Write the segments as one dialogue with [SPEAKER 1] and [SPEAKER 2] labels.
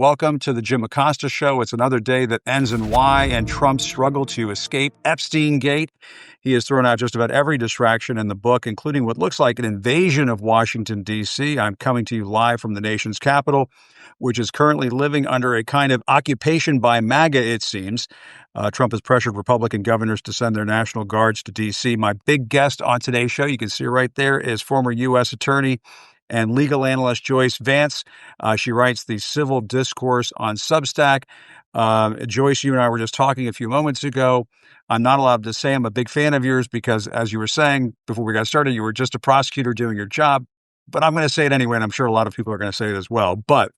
[SPEAKER 1] Welcome to the Jim Acosta Show. It's another day that ends in Y and Trump's struggle to escape Epstein Gate. He has thrown out just about every distraction in the book, including what looks like an invasion of Washington, D.C. I'm coming to you live from the nation's capital, which is currently living under a kind of occupation by MAGA, it seems. Trump has pressured Republican governors to send their National Guards to D.C. My big guest on today's show, you can see her right there, is former U.S. Attorney and legal analyst Joyce Vance. She writes the Civil Discourse on Substack. Joyce, you and I were just talking a few moments ago. I'm not allowed to say I'm a big fan of yours because, as you were saying before we got started, you were just a prosecutor doing your job. But I'm going to say it anyway, and I'm sure a lot of people are going to say it as well. But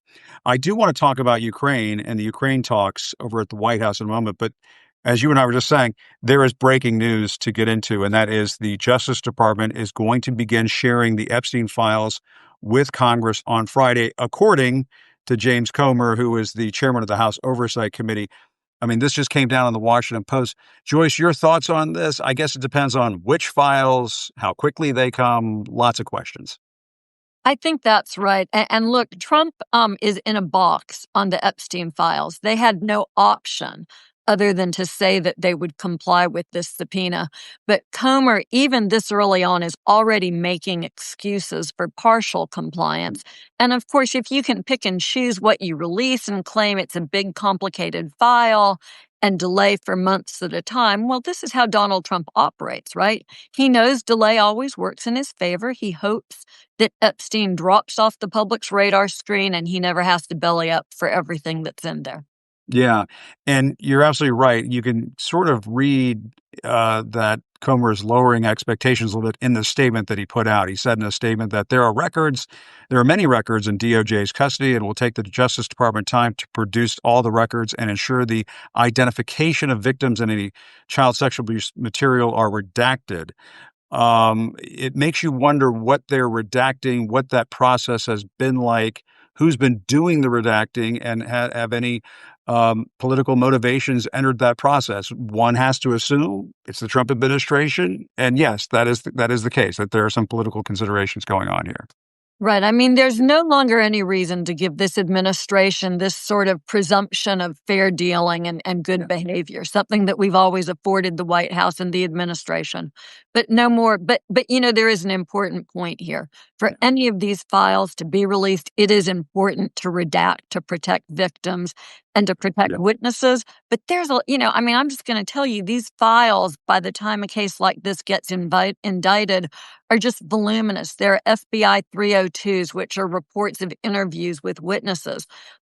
[SPEAKER 1] I do want to talk about Ukraine and the Ukraine talks over at the White House in a moment. But as you and I were just saying, there is breaking news to get into, and that is the Justice Department is going to begin sharing the Epstein files with Congress on Friday, according to James Comer, who is the chairman of the House Oversight Committee. I mean, this just came down on the Washington Post. Joyce, your thoughts on this? I guess it depends on which files, how quickly they come, lots of questions.
[SPEAKER 2] I think that's right. And look, Trump is in a box on the Epstein files. They had no option other than to say that they would comply with this subpoena. But Comer, even this early on, is already making excuses for partial compliance. And of course, if you can pick and choose what you release and claim it's a big, complicated file and delay for months at a time, well, this is how Donald Trump operates, right? He knows delay always works in his favor. He hopes that Epstein drops off the public's radar screen and he never has to belly up for everything that's in there.
[SPEAKER 1] Yeah, and you're absolutely right. You can sort of read that Comer is lowering expectations a little bit in the statement that he put out. He said in a statement that there are many records in DOJ's custody, and it will take the Justice Department time to produce all the records and ensure the identification of victims and any child sexual abuse material are redacted. It makes you wonder what they're redacting, what that process has been like, who's been doing the redacting, and have any political motivations entered that process. One has to assume it's the Trump administration. And yes, that is the case, that there are some political considerations going on here.
[SPEAKER 2] Right. I mean, there's no longer any reason to give this administration this sort of presumption of fair dealing and good behavior, something that we've always afforded the White House and the administration. But no more. But there is an important point here. For any of these files to be released, it is important to redact to protect victims and to protect witnesses. But I'm just going to tell you, these files, by the time a case like this gets indicted, are just voluminous. They're FBI 302s, which are reports of interviews with witnesses.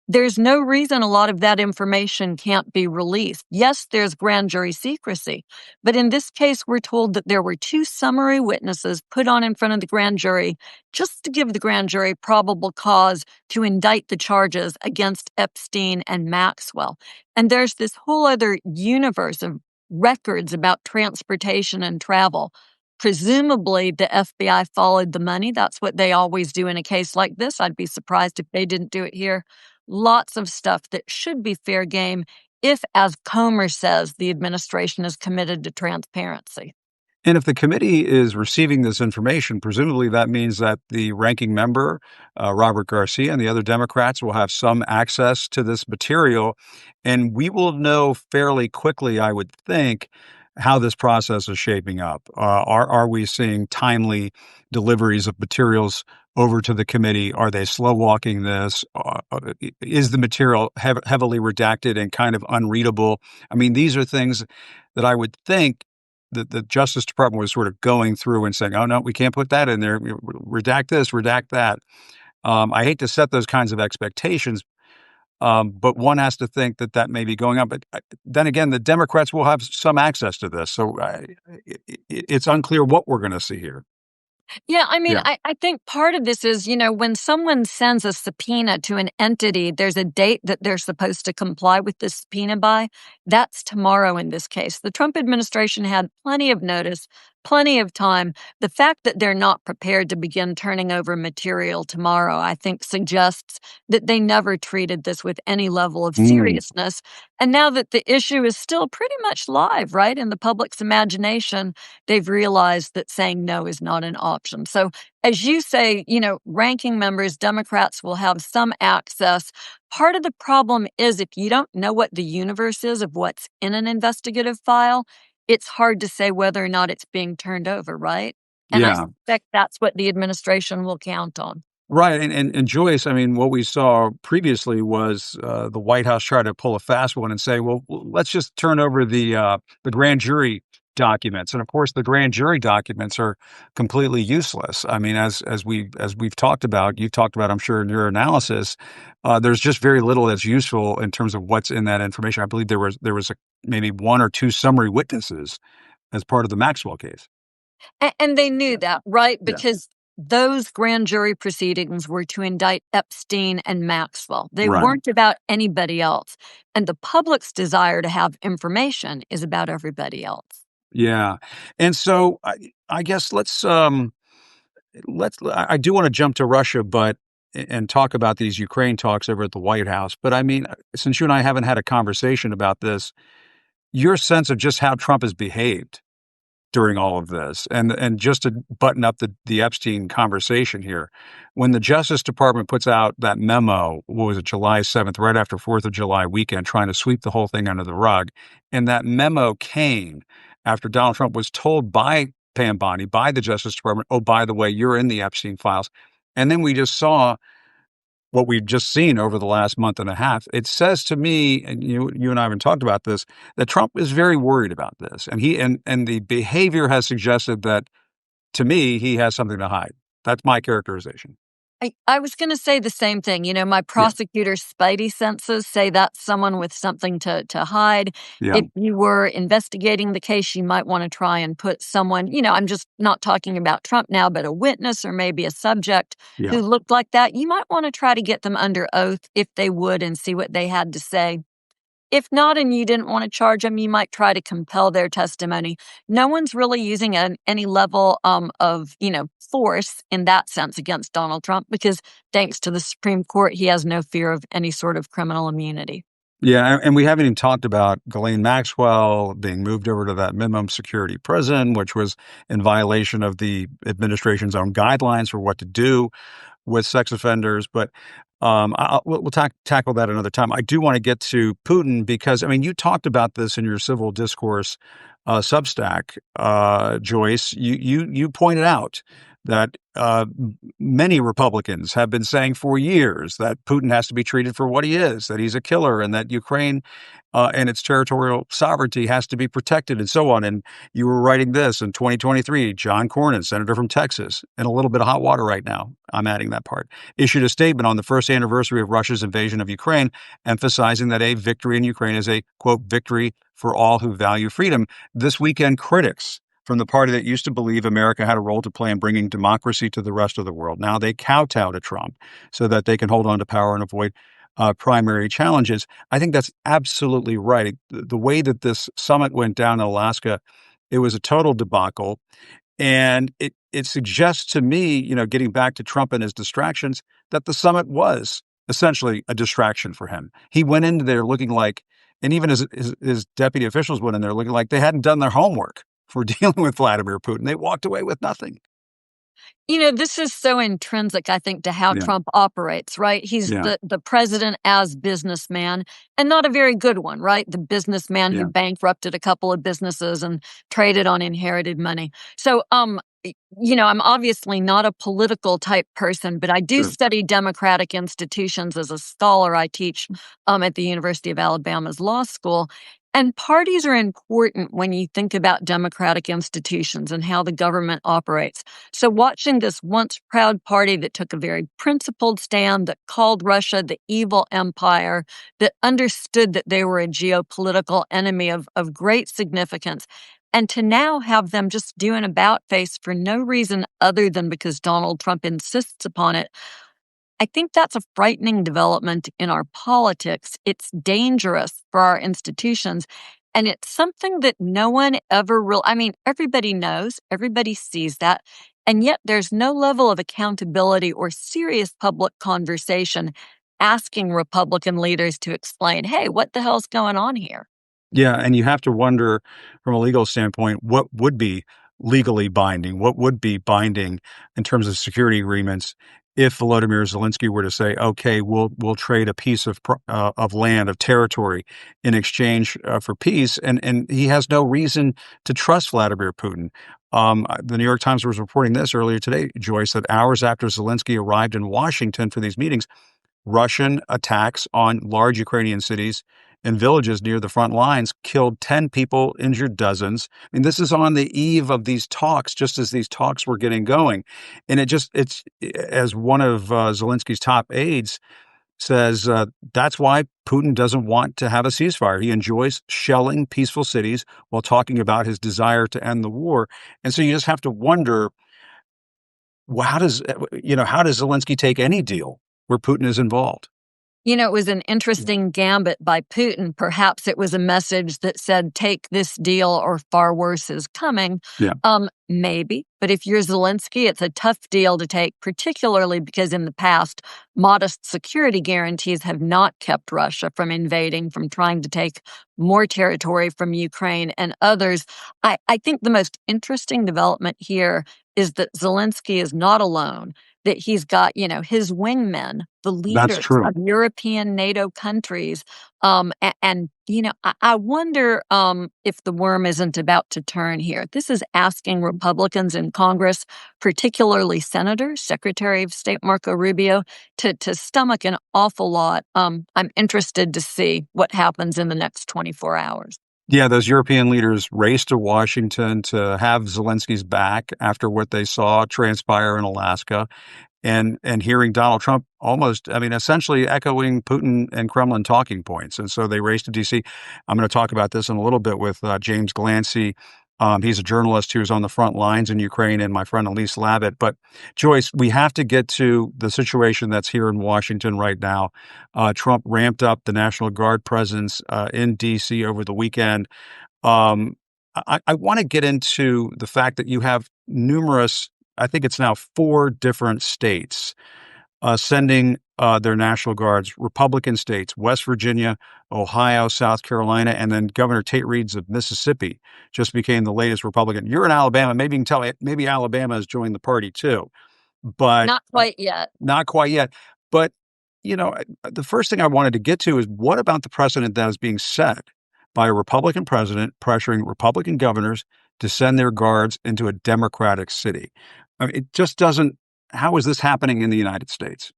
[SPEAKER 2] There's no reason a lot of that information can't be released. Yes, there's grand jury secrecy, but in this case, we're told that there were 2 summary witnesses put on in front of the grand jury just to give the grand jury probable cause to indict the charges against Epstein and Maxwell. And there's this whole other universe of records about transportation and travel. Presumably, the FBI followed the money. That's what they always do in a case like this. I'd be surprised if they didn't do it here. Lots of stuff that should be fair game if, as Comer says, the administration is committed to transparency.
[SPEAKER 1] And if the committee is receiving this information, presumably that means that the ranking member, Robert Garcia, and the other Democrats will have some access to this material. And we will know fairly quickly, I would think, how this process is shaping up. Are we seeing timely deliveries of materials over to the committee? Are they slow walking this? Is the material heavily redacted and kind of unreadable? I mean, these are things that I would think that the Justice Department was sort of going through and saying, oh, no, we can't put that in there. Redact this, redact that. I hate to set those kinds of expectations, but one has to think that may be going on. But then again, the Democrats will have some access to this. So it's unclear what we're going to see here.
[SPEAKER 2] Yeah, I think part of this is, when someone sends a subpoena to an entity, there's a date that they're supposed to comply with the subpoena by. That's tomorrow in this case. The Trump administration had plenty of notice plenty of time. The fact that they're not prepared to begin turning over material tomorrow, I think, suggests that they never treated this with any level of
[SPEAKER 1] Mm,
[SPEAKER 2] seriousness. And now that the issue is still pretty much live, right, in the public's imagination, they've realized that saying no is not an option. So, as you say, ranking members, Democrats will have some access. Part of the problem is if you don't know what the universe is of what's in an investigative file, it's hard to say whether or not it's being turned over, right? And I
[SPEAKER 1] yeah.
[SPEAKER 2] suspect that's what the administration will count on.
[SPEAKER 1] Right, and Joyce, I mean, what we saw previously was the White House try to pull a fast one and say, "Well, let's just turn over the grand jury documents." And of course, the grand jury documents are completely useless. I mean, as we've talked about, you've talked about, I'm sure, in your analysis, there's just very little that's useful in terms of what's in that information. I believe there was maybe one or two summary witnesses as part of the Maxwell case.
[SPEAKER 2] And they knew
[SPEAKER 1] Yeah,
[SPEAKER 2] that, right?
[SPEAKER 1] yeah,
[SPEAKER 2] Because those grand jury proceedings were to indict Epstein and Maxwell. They
[SPEAKER 1] right.
[SPEAKER 2] weren't about anybody else. And the public's desire to have information is about everybody else.
[SPEAKER 1] Yeah. And so I guess I do want to jump to Russia, but and talk about these Ukraine talks over at the White House. But I mean, since you and I haven't had a conversation about this, your sense of just how Trump has behaved during all of this, and just to button up the Epstein conversation here, when the Justice Department puts out that memo, what was it, July 7th, right after 4th of July weekend, trying to sweep the whole thing under the rug, and that memo came after Donald Trump was told by Pam Bondi, by the Justice Department, "Oh, by the way, you're in the Epstein files," and then we just saw what we've just seen over the last month and a half. It says to me, and you and I haven't talked about this, that Trump is very worried about this, and and the behavior has suggested that to me he has something to hide. That's my characterization.
[SPEAKER 2] I was going to say the same thing. My
[SPEAKER 1] Yeah,
[SPEAKER 2] prosecutor's spidey senses say that's someone with something to hide.
[SPEAKER 1] yeah,
[SPEAKER 2] If you were investigating the case, you might want to try and put someone, I'm just not talking about Trump now, but a witness or maybe a subject
[SPEAKER 1] yeah.
[SPEAKER 2] who looked like that. You might want to try to get them under oath if they would and see what they had to say. If not, and you didn't want to charge them, you might try to compel their testimony. No one's really using any level of, force in that sense against Donald Trump because thanks to the Supreme Court, he has no fear of any sort of criminal immunity.
[SPEAKER 1] Yeah, and we haven't even talked about Ghislaine Maxwell being moved over to that minimum security prison, which was in violation of the administration's own guidelines for what to do with sex offenders. But we'll tackle that another time. I do want to get to Putin because, I mean, you talked about this in your civil discourse Substack, Joyce. You pointed out that many Republicans have been saying for years that Putin has to be treated for what he is, that he's a killer, and that Ukraine and its territorial sovereignty has to be protected, and so on. And you were writing this in 2023. John Cornyn, senator from Texas, in a little bit of hot water right now, I'm adding that part, issued a statement on the first anniversary of Russia's invasion of Ukraine, emphasizing that a victory in Ukraine is a, quote, victory for all who value freedom. This weekend, critics from the party that used to believe America had a role to play in bringing democracy to the rest of the world, now they kowtow to Trump so that they can hold on to power and avoid primary challenges. I think that's absolutely right. The way that this summit went down in Alaska, it was a total debacle. And it suggests to me, getting back to Trump and his distractions, that the summit was essentially a distraction for him. He went into there looking like, and even his deputy officials went in there looking like they hadn't done their homework for dealing with Vladimir Putin. They walked away with nothing.
[SPEAKER 2] This is so intrinsic, I think, to how
[SPEAKER 1] Yeah,
[SPEAKER 2] Trump operates, right? He's
[SPEAKER 1] yeah,
[SPEAKER 2] the president as businessman and not a very good one, right? The businessman who
[SPEAKER 1] yeah.
[SPEAKER 2] bankrupted a couple of businesses and traded on inherited money. So, I'm obviously not a political type person, but I do
[SPEAKER 1] Sure.
[SPEAKER 2] study democratic institutions as a scholar. I teach at the University of Alabama's law school. And parties are important when you think about democratic institutions and how the government operates. So watching this once proud party that took a very principled stand, that called Russia the evil empire, that understood that they were a geopolitical enemy of great significance, and to now have them just do an about face for no reason other than because Donald Trump insists upon it, I think that's a frightening development in our politics. It's dangerous for our institutions. And it's something that no one ever really, I mean, everybody knows, everybody sees that. And yet there's no level of accountability or serious public conversation asking Republican leaders to explain, hey, what the hell's going on here?
[SPEAKER 1] Yeah, and you have to wonder from a legal standpoint, what would be legally binding? What would be binding in terms of security agreements if Volodymyr Zelensky were to say, "Okay, we'll trade a piece of land, of territory in exchange for peace," and he has no reason to trust Vladimir Putin. The New York Times was reporting this earlier today, Joyce, that hours after Zelensky arrived in Washington for these meetings, Russian attacks on large Ukrainian cities and villages near the front lines killed 10 people, injured dozens. I mean, this is on the eve of these talks, just as these talks were getting going. And it's as one of Zelensky's top aides says, that's why Putin doesn't want to have a ceasefire. He enjoys shelling peaceful cities while talking about his desire to end the war. And so you just have to wonder, well, how does Zelensky take any deal where Putin is involved?
[SPEAKER 2] It was an interesting gambit by Putin. Perhaps it was a message that said, take this deal or far worse is coming.
[SPEAKER 1] Yeah.
[SPEAKER 2] Maybe. But if you're Zelensky, it's a tough deal to take, particularly because in the past, modest security guarantees have not kept Russia from invading, from trying to take more territory from Ukraine and others. I think the most interesting development here is that Zelensky is not alone, that he's got, his wingmen, the
[SPEAKER 1] That's
[SPEAKER 2] leaders
[SPEAKER 1] true.
[SPEAKER 2] of European NATO countries. I wonder if the worm isn't about to turn here. This is asking Republicans in Congress, particularly senators, Secretary of State Marco Rubio, to stomach an awful lot. I'm interested to see what happens in the next 24 hours.
[SPEAKER 1] Yeah, those European leaders raced to Washington to have Zelensky's back after what they saw transpire in Alaska. And hearing Donald Trump essentially echoing Putin and Kremlin talking points. And so they raced to D.C. I'm going to talk about this in a little bit with James Glancy. He's a journalist who's on the front lines in Ukraine, and my friend Elise Labott. But Joyce, we have to get to the situation that's here in Washington right now. Trump ramped up the National Guard presence in D.C. over the weekend. I want to get into the fact that you have numerous, I think it's now 4 different states sending their National Guards, Republican states, West Virginia, Ohio, South Carolina, and then Governor Tate Reeves of Mississippi just became the latest Republican. You're in Alabama. Maybe you can tell me, maybe Alabama has joined the party too, but
[SPEAKER 2] Not quite yet.
[SPEAKER 1] not quite yet. But, the first thing I wanted to get to is what about the precedent that is being set by a Republican president pressuring Republican governors to send their guards into a Democratic city? I mean, it just doesn't. How is this happening in the United States?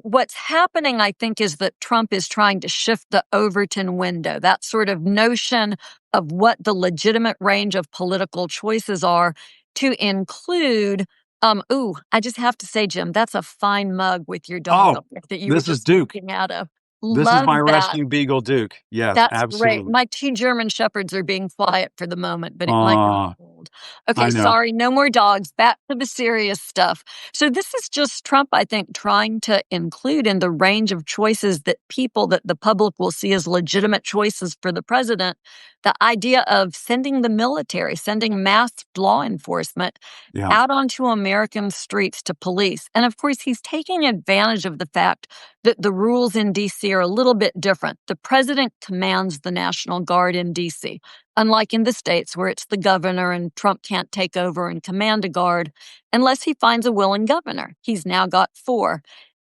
[SPEAKER 2] What's happening, I think, is that Trump is trying to shift the Overton window, that sort of notion of what the legitimate range of political choices are, to include, I just have to say, Jim, that's a fine mug with your dog
[SPEAKER 1] Oh,
[SPEAKER 2] up there that you were
[SPEAKER 1] this is
[SPEAKER 2] just
[SPEAKER 1] Duke.
[SPEAKER 2] looking out of.
[SPEAKER 1] This is
[SPEAKER 2] Love
[SPEAKER 1] my
[SPEAKER 2] that.
[SPEAKER 1] rescue beagle, Duke. Yes,
[SPEAKER 2] That's great.
[SPEAKER 1] absolutely.
[SPEAKER 2] My 2 German Shepherds are being quiet for the moment, but it might be cold. Okay,
[SPEAKER 1] I know.
[SPEAKER 2] sorry, no more dogs. Back to the serious stuff. So this is just Trump, I think, trying to include in the range of choices that the public will see as legitimate choices for the president, the idea of sending the military, sending masked law enforcement
[SPEAKER 1] Yeah.
[SPEAKER 2] out onto American streets to police. And of course, he's taking advantage of the fact that the rules in D.C. are a little bit different. The president commands the National Guard in D.C., unlike in the states where it's the governor and Trump can't take over and command a guard unless he finds a willing governor. He's now got 4.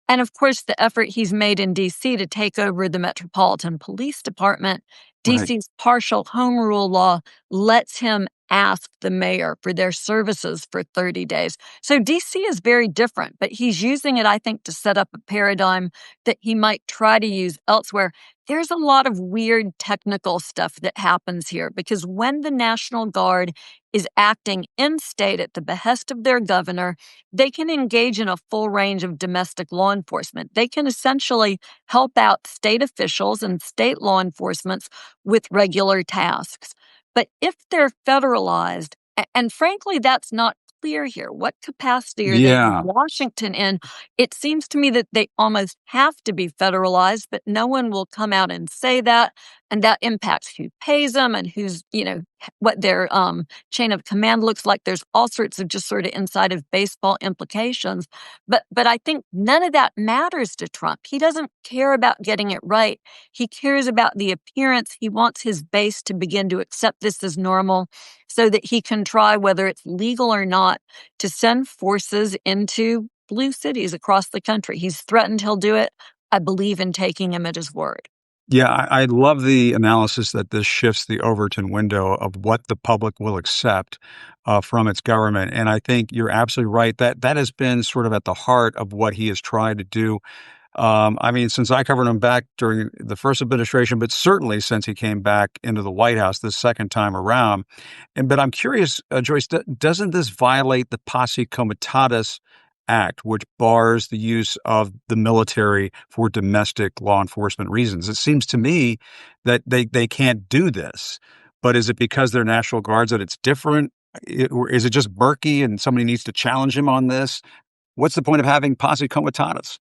[SPEAKER 2] And of course, the effort he's made in D.C. to take over the Metropolitan Police Department,
[SPEAKER 1] Right.
[SPEAKER 2] D.C.'s partial home rule law lets him ask the mayor for their services for 30 days. So D.C. is very different, but he's using it, I think, to set up a paradigm that he might try to use elsewhere. There's a lot of weird technical stuff that happens here because when the National Guard is acting in state at the behest of their governor, they can engage in a full range of domestic law enforcement. They can essentially help out state officials and state law enforcement with regular tasks. But if they're federalized, and frankly, that's not clear here. What capacity are they in Washington in? It seems to me that they almost have to be federalized, but no one will come out and say that And that impacts who pays them and what their chain of command looks like. There's all sorts of just sort of inside of baseball implications. But I think none of that matters to Trump. He doesn't care about getting it right. He cares about the appearance. He wants his base to begin to accept this as normal so that he can try, whether it's legal or not, to send forces into blue cities across the country. He's threatened he'll do it. I believe in taking him at his word.
[SPEAKER 1] Yeah, I love the analysis that this shifts the Overton window of what the public will accept from its government. And I think you're absolutely right. That has been sort of at the heart of what he has tried to do. I mean, since I covered him back during the first administration, but certainly since he came back into the White House this second time around. But I'm curious, Joyce, doesn't this violate the Posse Comitatus Act, which bars the use of the military for domestic law enforcement reasons? It seems to me that they can't do this. But is it because they're National Guards that it's different? Or is it just murky and somebody needs to challenge him on this? What's the point of having Posse Comitatus?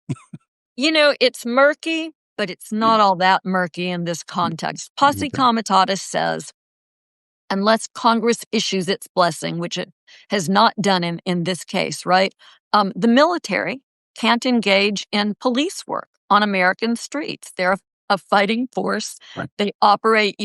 [SPEAKER 2] It's murky, but it's not all that murky in this context. Posse
[SPEAKER 1] Okay.
[SPEAKER 2] Comitatus says, unless Congress issues its blessing, which it has not done in this case, right? The military can't engage in police work on American streets. They're a fighting force.
[SPEAKER 1] Right.
[SPEAKER 2] They operate,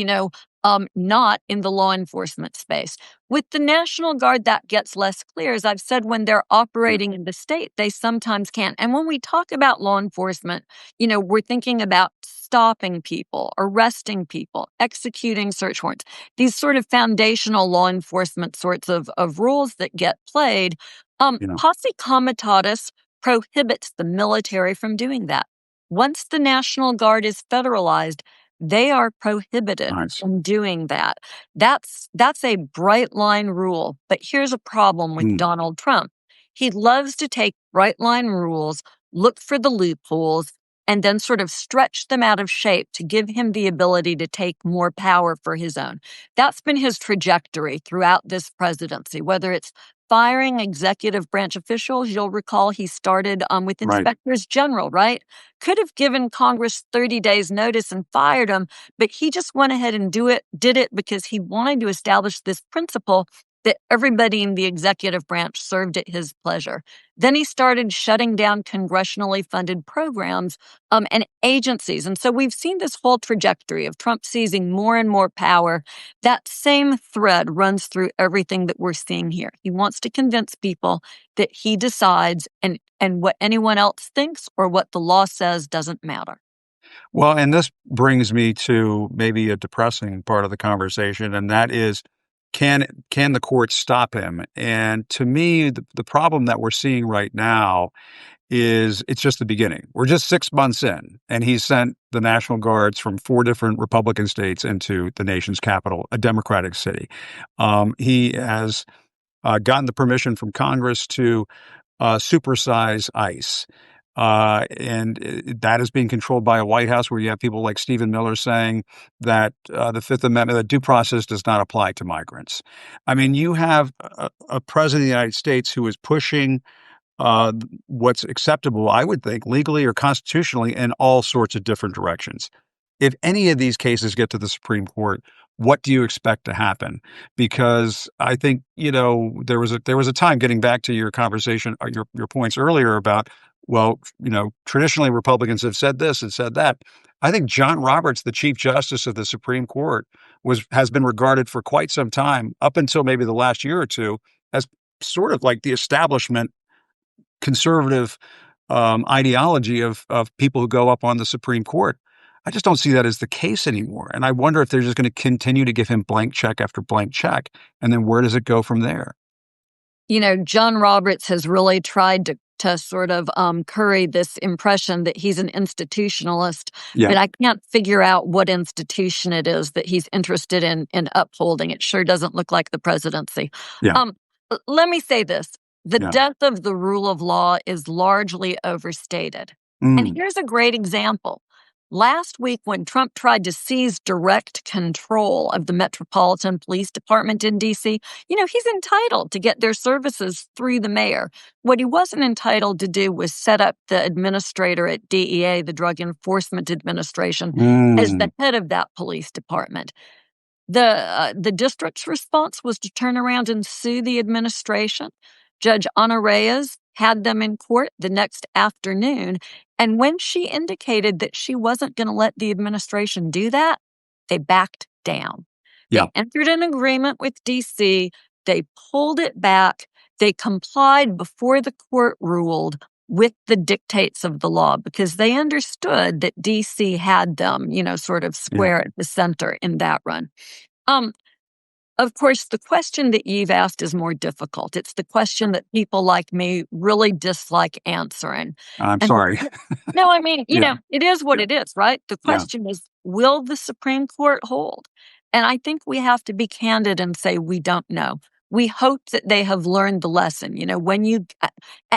[SPEAKER 2] not in the law enforcement space. With the National Guard, that gets less clear. As I've said, when they're operating in the state, they sometimes can't. And when we talk about law enforcement, we're thinking about stopping people, arresting people, executing search warrants, these sort of foundational law enforcement sorts of rules that get played. Posse Comitatus prohibits the military from doing that. Once the National Guard is federalized, they are prohibited from doing that. That's a bright line rule. But here's a problem with Donald Trump. He loves to take bright line rules, look for the loopholes, and then sort of stretch them out of shape to give him the ability to take more power for his own. That's been his trajectory throughout this presidency, whether it's firing executive branch officials. You'll recall he started with inspectors general, right? Could have given Congress 30 days notice and fired them, but he just went ahead and did it because he wanted to establish this principle that everybody in the executive branch served at his pleasure. Then he started shutting down congressionally funded programs and agencies. And so we've seen this whole trajectory of Trump seizing more and more power. That same thread runs through everything that we're seeing here. He wants to convince people that he decides and what anyone else thinks or what the law says doesn't matter.
[SPEAKER 1] Well, and this brings me to maybe a depressing part of the conversation, and that is, can the court stop him? And to me, the problem that we're seeing right now is it's just the beginning. We're just 6 months in, and he's sent the National Guards from 4 different Republican states into the nation's capital, a Democratic city. He has gotten the permission from Congress to supersize ICE. That is being controlled by a White House where you have people like Stephen Miller saying that the Fifth Amendment, that due process does not apply to migrants. I mean, you have a president of the United States who is pushing what's acceptable, I would think, legally or constitutionally in all sorts of different directions. If any of these cases get to the Supreme Court, what do you expect to happen? Because I think, there was a time, getting back to your conversation, your points earlier about, well, traditionally Republicans have said this and said that. I think John Roberts, the Chief Justice of the Supreme Court, has been regarded for quite some time, up until maybe the last year or two, as sort of like the establishment conservative ideology of people who go up on the Supreme Court. I just don't see that as the case anymore. And I wonder if they're just going to continue to give him blank check after blank check. And then where does it go from there?
[SPEAKER 2] John Roberts has really tried to sort of curry this impression that he's an institutionalist, but I can't figure out what institution it is that he's interested in upholding. It sure doesn't look like the presidency.
[SPEAKER 1] Yeah.
[SPEAKER 2] Let me say this. The death of the rule of law is largely overstated.
[SPEAKER 1] Mm.
[SPEAKER 2] And here's a great example. Last week, when Trump tried to seize direct control of the Metropolitan Police Department in D.C., he's entitled to get their services through the mayor. What he wasn't entitled to do was set up the administrator at DEA, the Drug Enforcement Administration, as the head of that police department. The district's response was to turn around and sue the administration. Judge Ana Reyes had them in court the next afternoon, and when she indicated that she wasn't going to let the administration do that, they backed down.
[SPEAKER 1] Yeah.
[SPEAKER 2] They entered an agreement with D.C., they pulled it back, they complied before the court ruled with the dictates of the law because they understood that D.C. had them, sort of square at the center in that run. Of course, the question that you've asked is more difficult. It's the question that people like me really dislike answering.
[SPEAKER 1] I'm sorry.
[SPEAKER 2] No, I mean,
[SPEAKER 1] Yeah.
[SPEAKER 2] it is what it is, right? The question is, will the Supreme Court hold? And I think we have to be candid and say we don't know. We hope that they have learned the lesson.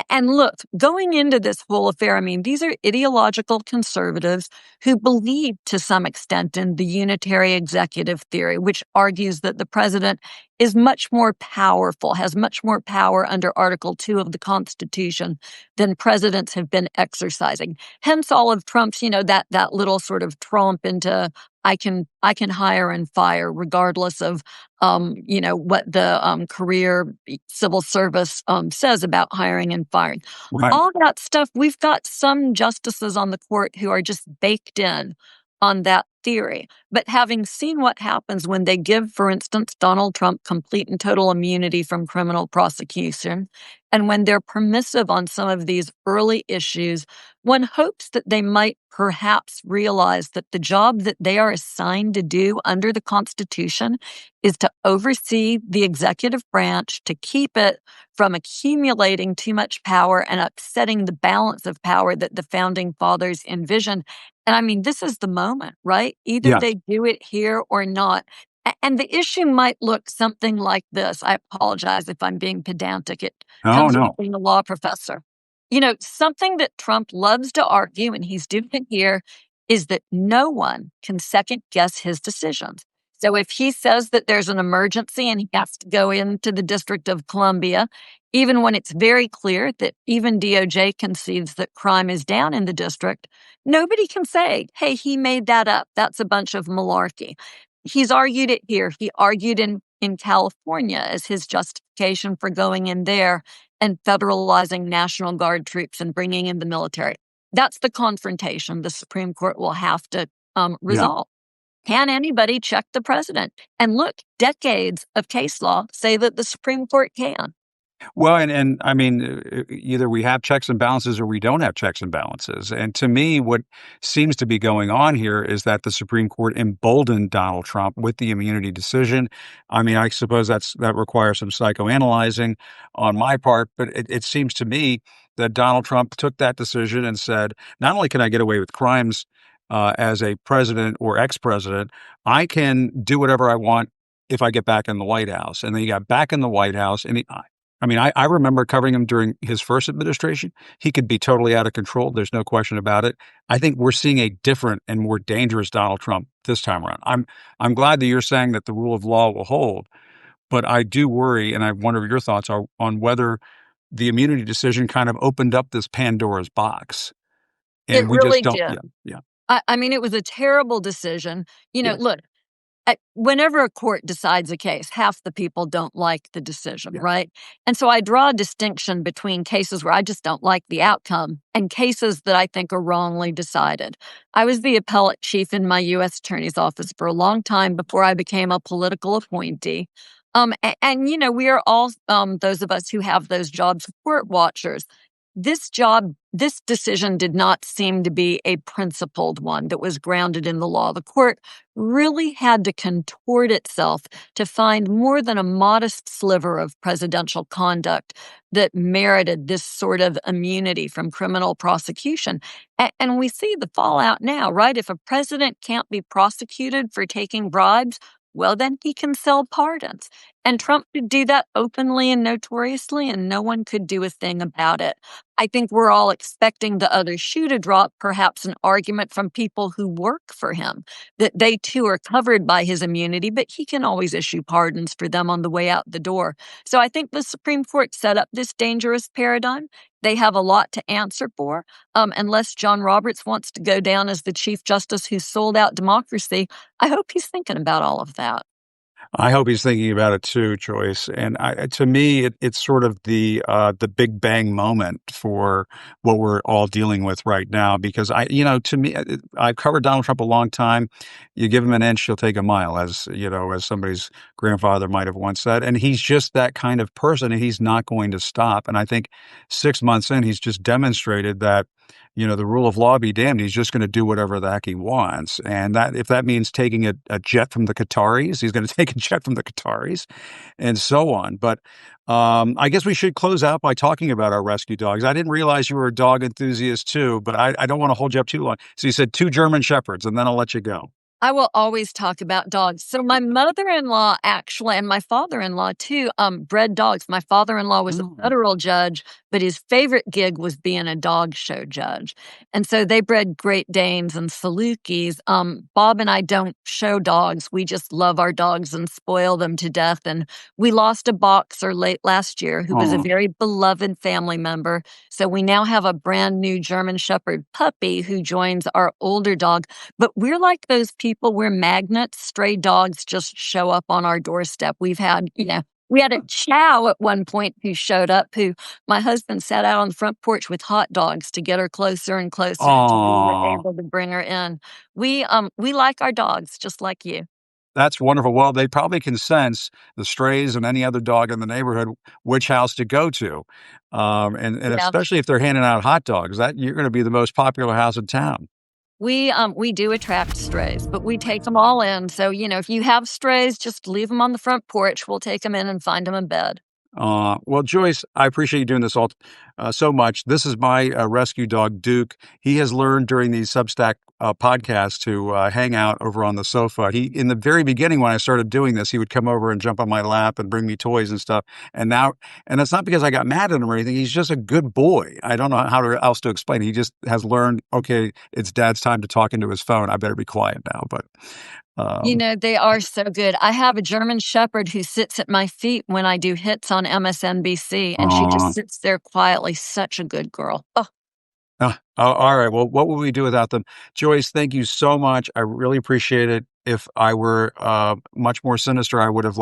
[SPEAKER 2] And look, going into this whole affair, I mean, these are ideological conservatives who believe to some extent in the unitary executive theory, which argues that the president is much more powerful, has much more power under Article 2 of the Constitution than presidents have been exercising. Hence all of Trump's, that little sort of tromp into I can hire and fire regardless of what the career civil service says about hiring and firing.
[SPEAKER 1] Right.
[SPEAKER 2] All that stuff, we've got some justices on the court who are just baked in on that theory. But having seen what happens when they give, for instance, Donald Trump complete and total immunity from criminal prosecution, and when they're permissive on some of these early issues, one hopes that they might perhaps realize that the job that they are assigned to do under the Constitution is to oversee the executive branch, to keep it from accumulating too much power and upsetting the balance of power that the founding fathers envisioned. And I mean, this is the moment, right? Either they do it here or not. And the issue might look something like this. I apologize if I'm being pedantic. It comes from being a law professor. Something that Trump loves to argue, and he's doing it here, is that no one can second guess his decisions. So if he says that there's an emergency and he has to go into the District of Columbia, even when it's very clear that even DOJ concedes that crime is down in the district, nobody can say, hey, he made that up. That's a bunch of malarkey. He's argued it here. He argued in California as his justification for going in there and federalizing National Guard troops and bringing in the military. That's the confrontation the Supreme Court will have to resolve. Can anybody check the president? And look, decades of case law say that the Supreme Court can.
[SPEAKER 1] Well, and I mean, either we have checks and balances or we don't have checks and balances. And to me, what seems to be going on here is that the Supreme Court emboldened Donald Trump with the immunity decision. I mean, I suppose that requires some psychoanalyzing on my part, but it seems to me that Donald Trump took that decision and said, not only can I get away with crimes as a president or ex-president, I can do whatever I want if I get back in the White House. And then he got back in the White House, and I remember covering him during his first administration. He could be totally out of control. There's no question about it. I think we're seeing a different and more dangerous Donald Trump this time around. I'm glad that you're saying that the rule of law will hold, but I do worry, and I wonder your thoughts are on whether the immunity decision kind of opened up this Pandora's box. And
[SPEAKER 2] it
[SPEAKER 1] we
[SPEAKER 2] really
[SPEAKER 1] just don't.
[SPEAKER 2] did.
[SPEAKER 1] Yeah.
[SPEAKER 2] I mean, it was a terrible decision. Look, whenever a court decides a case, half the people don't like the decision, right? And so I draw a distinction between cases where I just don't like the outcome and cases that I think are wrongly decided. I was the appellate chief in my U.S. Attorney's Office for a long time before I became a political appointee. And we are all, those of us who have those jobs, court watchers. This decision did not seem to be a principled one that was grounded in the law. The court really had to contort itself to find more than a modest sliver of presidential conduct that merited this sort of immunity from criminal prosecution. And we see the fallout now, right? If a president can't be prosecuted for taking bribes, well, then he can sell pardons. And Trump could do that openly and notoriously, and no one could do a thing about it. I think we're all expecting the other shoe to drop, perhaps an argument from people who work for him, that they too are covered by his immunity, but he can always issue pardons for them on the way out the door. So I think the Supreme Court set up this dangerous paradigm. They have a lot to answer for. Unless John Roberts wants to go down as the Chief Justice who sold out democracy, I hope he's thinking about all of that.
[SPEAKER 1] I hope he's thinking about it too, Joyce. And to me, it's sort of the big bang moment for what we're all dealing with right now. Because to me, I've covered Donald Trump a long time. You give him an inch, he'll take a mile, as as somebody's grandfather might have once said. And he's just that kind of person, and he's not going to stop. And I think 6 months in, he's just demonstrated that. The rule of law be damned. He's just going to do whatever the heck he wants. And that if that means taking a jet from the Qataris, he's going to take a jet from the Qataris and so on. But I guess we should close out by talking about our rescue dogs. I didn't realize you were a dog enthusiast too, but I don't want to hold you up too long. So you said 2 German Shepherds, and then I'll let you go.
[SPEAKER 2] I will always talk about dogs. So my mother-in-law actually, and my father-in-law too, bred dogs. My father-in-law was a federal judge, but his favorite gig was being a dog show judge. And so they bred Great Danes and Salukis. Bob and I don't show dogs. We just love our dogs and spoil them to death. And we lost a boxer late last year who was a very beloved family member. So we now have a brand new German Shepherd puppy who joins our older dog. But we're like those people, we're magnets. Stray dogs just show up on our doorstep. We had a chow at one point who showed up, who my husband sat out on the front porch with hot dogs to get her closer and closer until we were able to bring her in. We like our dogs just like you.
[SPEAKER 1] That's wonderful. Well, they probably can sense the strays and any other dog in the neighborhood which house to go to, and
[SPEAKER 2] Yeah.
[SPEAKER 1] especially if they're handing out hot dogs, that you're going to be the most popular house in town.
[SPEAKER 2] We do attract strays, but we take them all in. So, if you have strays, just leave them on the front porch. We'll take them in and find them in bed.
[SPEAKER 1] Well, Joyce, I appreciate you doing this all so much. This is my rescue dog, Duke. He has learned during these Substack podcasts to hang out over on the sofa. In the very beginning, when I started doing this, he would come over and jump on my lap and bring me toys and stuff. And it's not because I got mad at him or anything. He's just a good boy. I don't know else to explain. He just has learned, okay, it's Dad's time to talk into his phone. I better be quiet now. But
[SPEAKER 2] they are so good. I have a German Shepherd who sits at my feet when I do hits on MSNBC, and she just sits there quietly. Such a good girl. Oh,
[SPEAKER 1] all right. Well, what would we do without them? Joyce, thank you so much. I really appreciate it. If I were much more sinister, I would have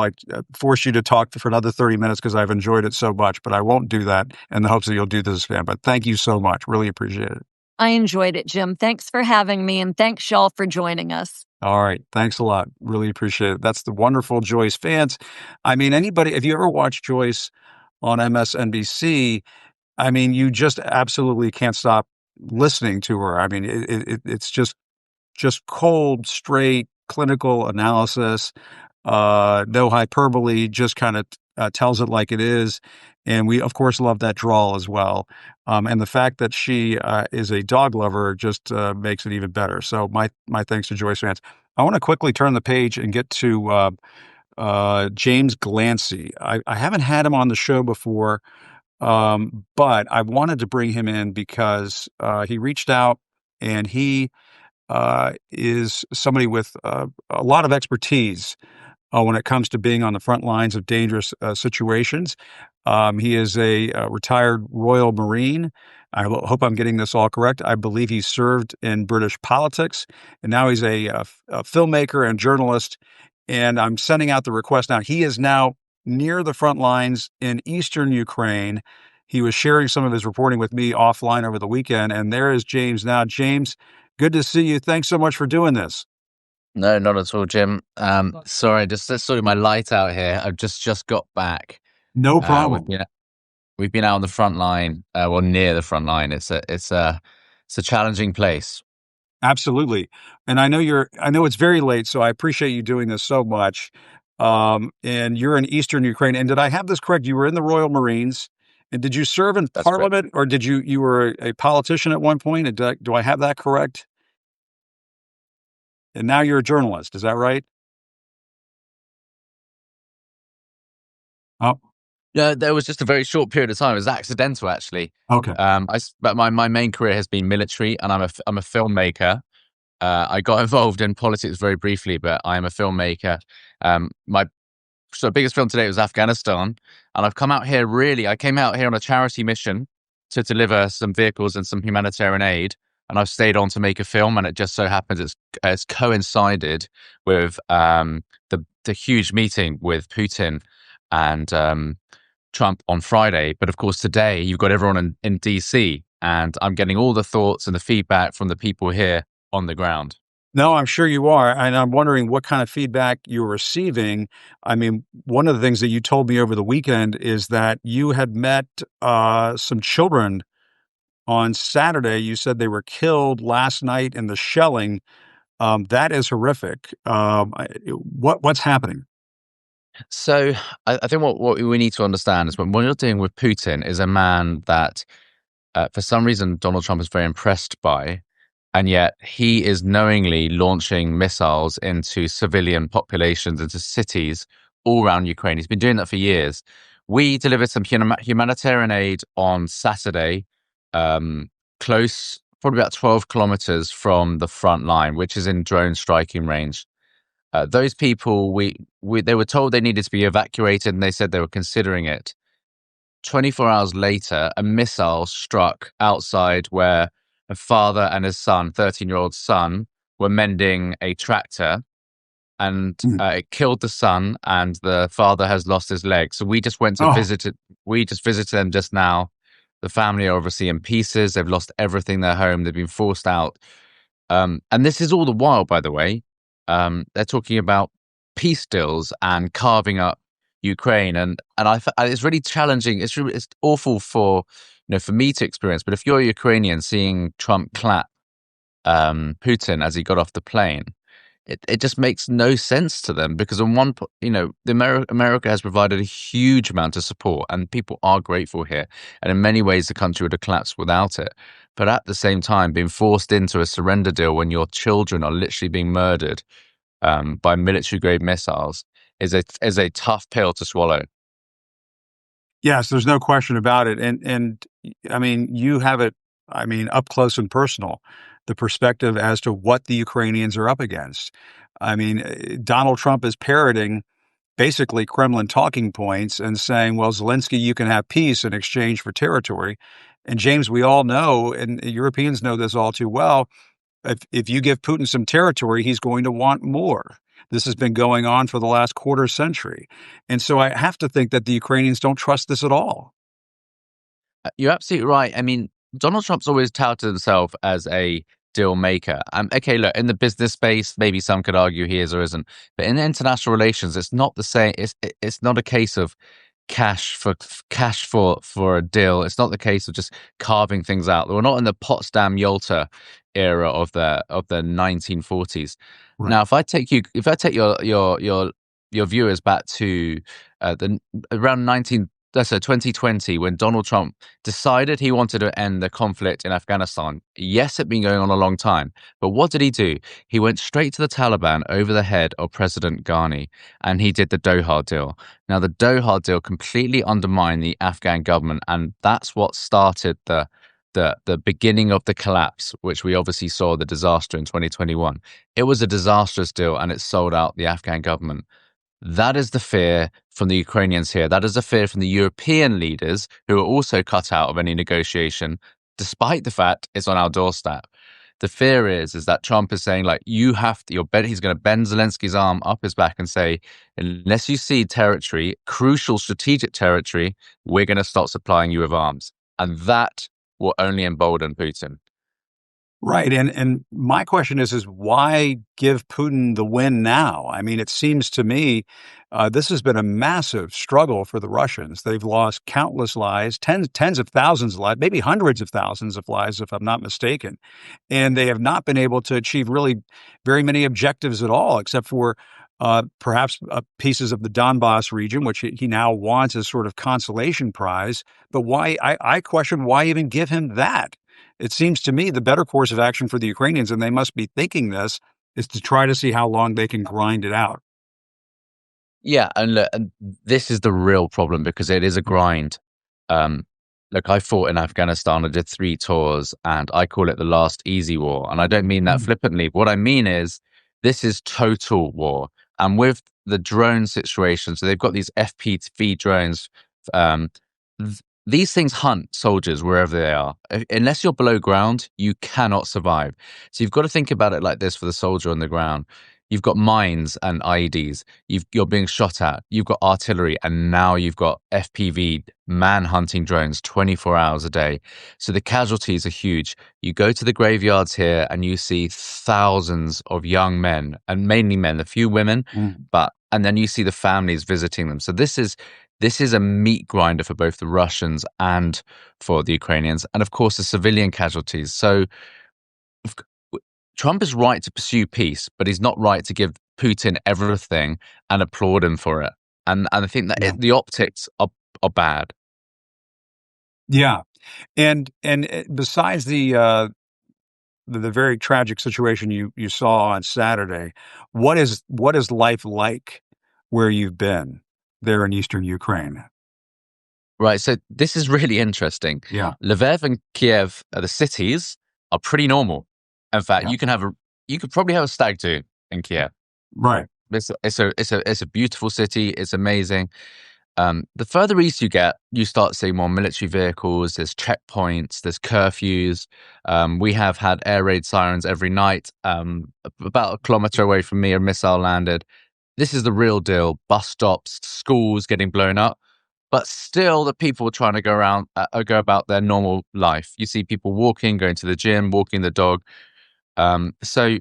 [SPEAKER 1] forced you to talk for another 30 minutes because I've enjoyed it so much, but I won't do that in the hopes that you'll do this again. But thank you so much. Really appreciate it.
[SPEAKER 2] I enjoyed it, Jim. Thanks for having me, and thanks, y'all, for joining us.
[SPEAKER 1] All right. Thanks a lot. Really appreciate it. That's the wonderful Joyce Vance. I mean, if you ever watch Joyce on MSNBC, I mean, you just absolutely can't stop listening to her. I mean, it's just cold, straight, clinical analysis, no hyperbole, just kind of tells it like it is. And we, of course, love that drawl as well. And the fact that she is a dog lover just makes it even better. So my thanks to Joyce Vance. I want to quickly turn the page and get to James Glancy. I haven't had him on the show before, but I wanted to bring him in because he reached out and he is somebody with a lot of expertise when it comes to being on the front lines of dangerous situations. He is a retired Royal Marine. I hope I'm getting this all correct. I believe he served in British politics, and now he's a filmmaker and journalist. And I'm sending out the request now. He is now near the front lines in eastern Ukraine. He was sharing some of his reporting with me offline over the weekend, and there is James now. James, good to see you. Thanks so much for doing this.
[SPEAKER 3] No, not at all, Jim. Sorry, just sorting my light out here. I've just got back.
[SPEAKER 1] No problem.
[SPEAKER 3] We've been out on the front line, near the front line. It's a challenging place.
[SPEAKER 1] Absolutely. And I know it's very late, so I appreciate you doing this so much. And you're in eastern Ukraine. And did I have this correct? You were in the Royal Marines. And did you serve in
[SPEAKER 3] That's
[SPEAKER 1] Parliament, or did you were a politician at one point? And do I have that correct? And now you're a journalist. Is that right? Oh,
[SPEAKER 3] Yeah, there was just a very short period of time. It was accidental, actually.
[SPEAKER 1] okay.
[SPEAKER 3] But my main career has been military, and I'm a filmmaker. I got involved in politics very briefly, but I am a filmmaker. My biggest film today was Afghanistan, and I've come out here I came out here on a charity mission to deliver some vehicles and some humanitarian aid, and I've stayed on to make a film, and it just so happens it's coincided with the huge meeting with Putin and Trump on Friday. But of course, today you've got everyone in DC, and I'm getting all the thoughts and the feedback from the people here on the ground.
[SPEAKER 1] No, I'm sure you are. And I'm wondering what kind of feedback you're receiving. I mean, one of the things that you told me over the weekend is that you had met some children on Saturday. You said they were killed last night in the shelling. That is horrific. What's happening?
[SPEAKER 3] So I think what we need to understand is when you're dealing with Putin is a man that, for some reason, Donald Trump is very impressed by, and yet he is knowingly launching missiles into civilian populations, into cities all around Ukraine. He's been doing that for years. We delivered some humanitarian aid on Saturday, close, probably about 12 kilometers from the front line, which is in drone striking range. Those people, they were told they needed to be evacuated, and they said they were considering it. 24 hours later, a missile struck outside where a father and his son, 13-year-old son, were mending a tractor, and it killed the son, and the father has lost his leg. So we just went to
[SPEAKER 1] Oh,
[SPEAKER 3] visit it. We just visited them just now. The family are obviously in pieces. They've lost everything in their home. They've been forced out. And this is all the while, by the way, they're talking about peace deals and carving up Ukraine, and it's really challenging. It's awful for for me to experience. But if you're a Ukrainian, seeing Trump clap Putin as he got off the plane, it just makes no sense to them, because on America has provided a huge amount of support, and people are grateful here. And in many ways, the country would have collapsed without it. But at the same time, being forced into a surrender deal when your children are literally being murdered by military grade missiles is a tough pill to swallow.
[SPEAKER 1] yes, there's no question about it. And I mean, you have it, I mean, up close and personal, the perspective as to what the Ukrainians are up against. I mean, Donald Trump is parroting basically Kremlin talking points and saying, well, Zelensky, you can have peace in exchange for territory. And James, we all know, and Europeans know this all too well, if you give Putin some territory, he's going to want more. This has been going on for the last quarter century. And so I have to think that the Ukrainians don't trust this at all.
[SPEAKER 3] You're absolutely right. I mean, Donald Trump's always touted himself as a deal maker. Okay, look, in the business space, maybe some could argue he is or isn't, but in international relations, it's not the same. It's not a case of cash for a deal. It's not the case of just carving things out. We're not in the Potsdam Yalta era of the 1940s.
[SPEAKER 1] Right.
[SPEAKER 3] Now, if I take your viewers back to the around 2020, when Donald Trump decided he wanted to end the conflict in Afghanistan. Yes, it'd been going on a long time, but what did he do? He went straight to the Taliban over the head of President Ghani, and he did the Doha deal. Now, the Doha deal completely undermined the Afghan government, and that's what started the beginning of the collapse, which we obviously saw the disaster in 2021. It was a disastrous deal, and it sold out the Afghan government. That is the fear from the Ukrainians here. That is the fear from the European leaders, who are also cut out of any negotiation, despite the fact it's on our doorstep. The fear is that Trump is saying, like, he's going to bend Zelensky's arm up his back and say, unless you cede territory, crucial strategic territory, we're going to stop supplying you with arms. And that will only embolden Putin.
[SPEAKER 1] Right. And my question is why give Putin the win now? I mean, it seems to me this has been a massive struggle for the Russians. They've lost countless lives, tens of thousands of lives, maybe hundreds of thousands of lives, if I'm not mistaken. And they have not been able to achieve really very many objectives at all, except for perhaps pieces of the Donbass region, which he now wants as sort of consolation prize. But why? I question why even give him that? It seems to me the better course of action for the Ukrainians, and they must be thinking this, is to try to see how long they can grind it out.
[SPEAKER 3] Yeah, and look, and this is the real problem because it is a grind. Um, Look, I fought in Afghanistan. I did 3 tours, and I call it the last easy war. And I don't mean that flippantly. What I mean is, this is total war. And with the drone situation, so they've got these FPV drones. Um, these things hunt soldiers wherever they are. Unless you're below ground, you cannot survive. So you've got to think about it like this for the soldier on the ground. You've got mines and IEDs. You're being shot at. You've got artillery, and now you've got FPV man-hunting drones 24 hours a day. So the casualties are huge. You go to the graveyards here, and you see thousands of young men, and mainly men, a few women, and then you see the families visiting them. So this is a meat grinder for both the Russians and for the Ukrainians, and of course the civilian casualties. So Trump is right to pursue peace, but he's not right to give Putin everything and applaud him for it. And I think that the optics are bad.
[SPEAKER 1] Yeah, and besides the very tragic situation you saw on Saturday, what is life like where you've been there in eastern Ukraine?
[SPEAKER 3] Right. So this is really interesting.
[SPEAKER 1] Yeah,
[SPEAKER 3] Lviv and Kiev, the cities, are pretty normal. In fact,
[SPEAKER 1] yeah,
[SPEAKER 3] you could probably have a stag do in Kiev.
[SPEAKER 1] right.
[SPEAKER 3] It's a beautiful city. It's amazing. The further east you get, you start seeing more military vehicles. There's checkpoints. There's curfews. We have had air raid sirens every night. About a kilometer away from me, a missile landed. This is the real deal. Bus stops, schools getting blown up, but still, the people are trying to go about their normal life. You see people walking, going to the gym, walking the dog. So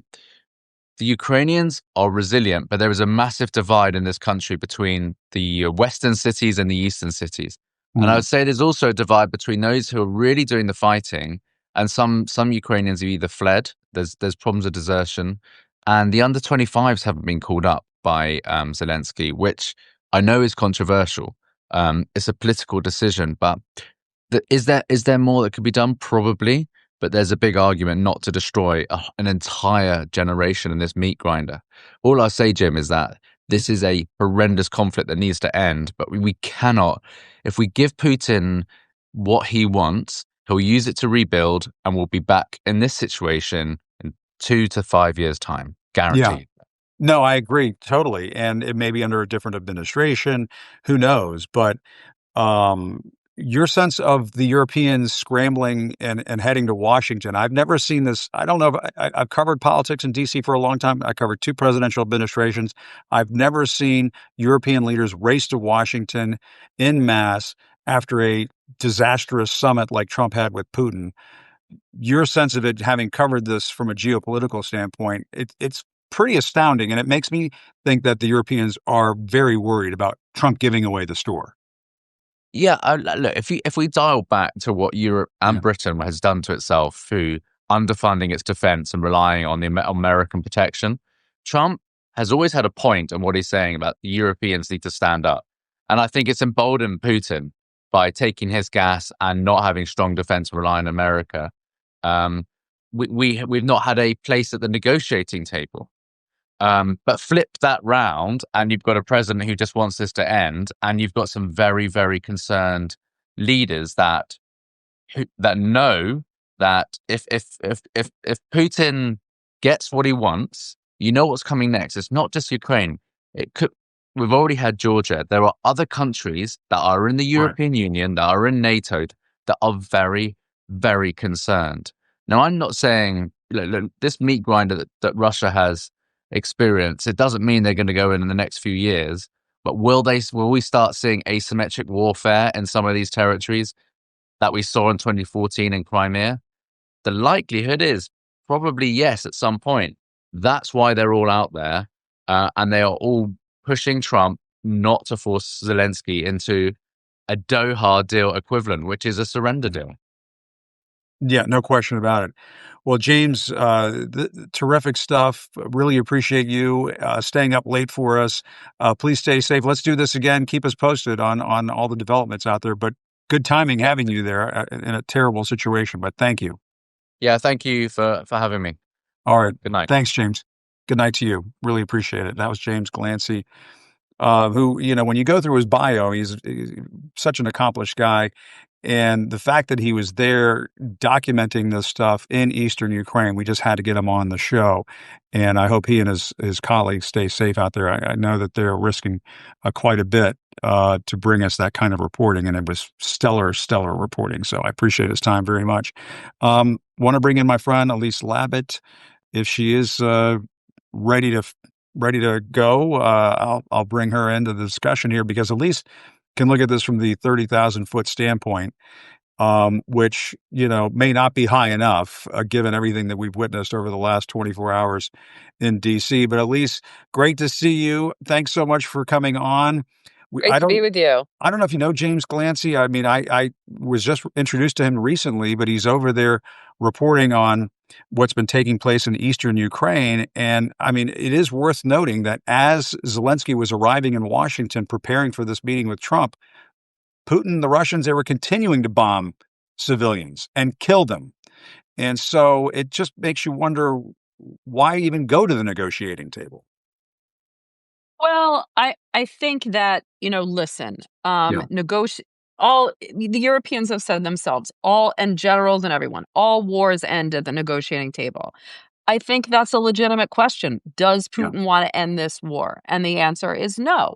[SPEAKER 3] the Ukrainians are resilient, but there is a massive divide in this country between the western cities and the eastern cities. And I would say there's also a divide between those who are really doing the fighting, and some Ukrainians have either fled. There's problems of desertion, and the under 25s haven't been called up by Zelensky, which I know is controversial. It's a political decision, but is there more that could be done? Probably, but there's a big argument not to destroy an entire generation in this meat grinder. All I say, Jim, is that this is a horrendous conflict that needs to end, but we cannot. If we give Putin what he wants, he'll use it to rebuild, and we'll be back in this situation in 2 to 5 years' time,
[SPEAKER 1] Yeah.
[SPEAKER 3] guaranteed.
[SPEAKER 1] No, I agree totally, and it may be under a different administration. Who knows? But um, your sense of the Europeans scrambling and heading to Washington. I've never seen this. I don't know. I've covered politics in D.C. for a long time. I covered 2 presidential administrations. I've never seen European leaders race to Washington en masse after a disastrous summit like Trump had with Putin. Your sense of it, having covered this from a geopolitical standpoint, it's pretty astounding, and it makes me think that the Europeans are very worried about Trump giving away the store.
[SPEAKER 3] Yeah, look, if we dial back to what Europe and Britain has done to itself through underfunding its defense and relying on the American protection, Trump has always had a point in what he's saying about the Europeans need to stand up. And I think it's emboldened Putin by taking his gas and not having strong defense and relying on America. Um, we've not had a place at the negotiating table. But flip that round, and you've got a president who just wants this to end, and you've got some very, very concerned leaders that know that if Putin gets what he wants, you know what's coming next. It's not just Ukraine. It could. We've already had Georgia. There are other countries that are in the European Union, that are in NATO, that are very, very concerned. Now, I'm not saying look, this meat grinder that Russia has experienced, it doesn't mean they're going to go in the next few years. But will we start seeing asymmetric warfare in some of these territories that we saw in 2014 in Crimea? The likelihood is probably yes at some point. That's why they're all out there, and they are all pushing Trump not to force Zelensky into a Doha deal equivalent, which is a surrender deal.
[SPEAKER 1] Yeah, no question about it. Well, James, terrific stuff. Really appreciate you staying up late for us. Please stay safe. Let's do this again. Keep us posted on all the developments out there. But good timing having you there in a terrible situation. But thank you.
[SPEAKER 3] Yeah, thank you for having me.
[SPEAKER 1] All right.
[SPEAKER 3] Good night.
[SPEAKER 1] Thanks, James. Good night to you. Really appreciate it. That was James Glancy, who, when you go through his bio, he's such an accomplished guy. And the fact that he was there documenting this stuff in Eastern Ukraine, we just had to get him on the show. And I hope he and his colleagues stay safe out there. I know that they're risking quite a bit to bring us that kind of reporting. And it was stellar reporting. So I appreciate his time very much. Want to bring in my friend Elise Labott. If she is ready to go, I'll bring her into the discussion here, because Elise can look at this from the 30,000-foot standpoint, which, may not be high enough, given everything that we've witnessed over the last 24 hours in D.C. But Elise, great to see you. Thanks so much for coming on.
[SPEAKER 4] Great to be with you.
[SPEAKER 1] I don't know if you know James Glancy. I mean, I was just introduced to him recently, but he's over there reporting on what's been taking place in Eastern Ukraine. And I mean, it is worth noting that as Zelensky was arriving in Washington, preparing for this meeting with Trump, Putin, the Russians, they were continuing to bomb civilians and kill them. And so it just makes you wonder, why even go to the negotiating table?
[SPEAKER 4] Well, I think that, listen,
[SPEAKER 1] Yeah.
[SPEAKER 4] the Europeans have said themselves, and generals and everyone, all wars end at the negotiating table. I think that's a legitimate question. Does Putin want to end this war? And the answer is no.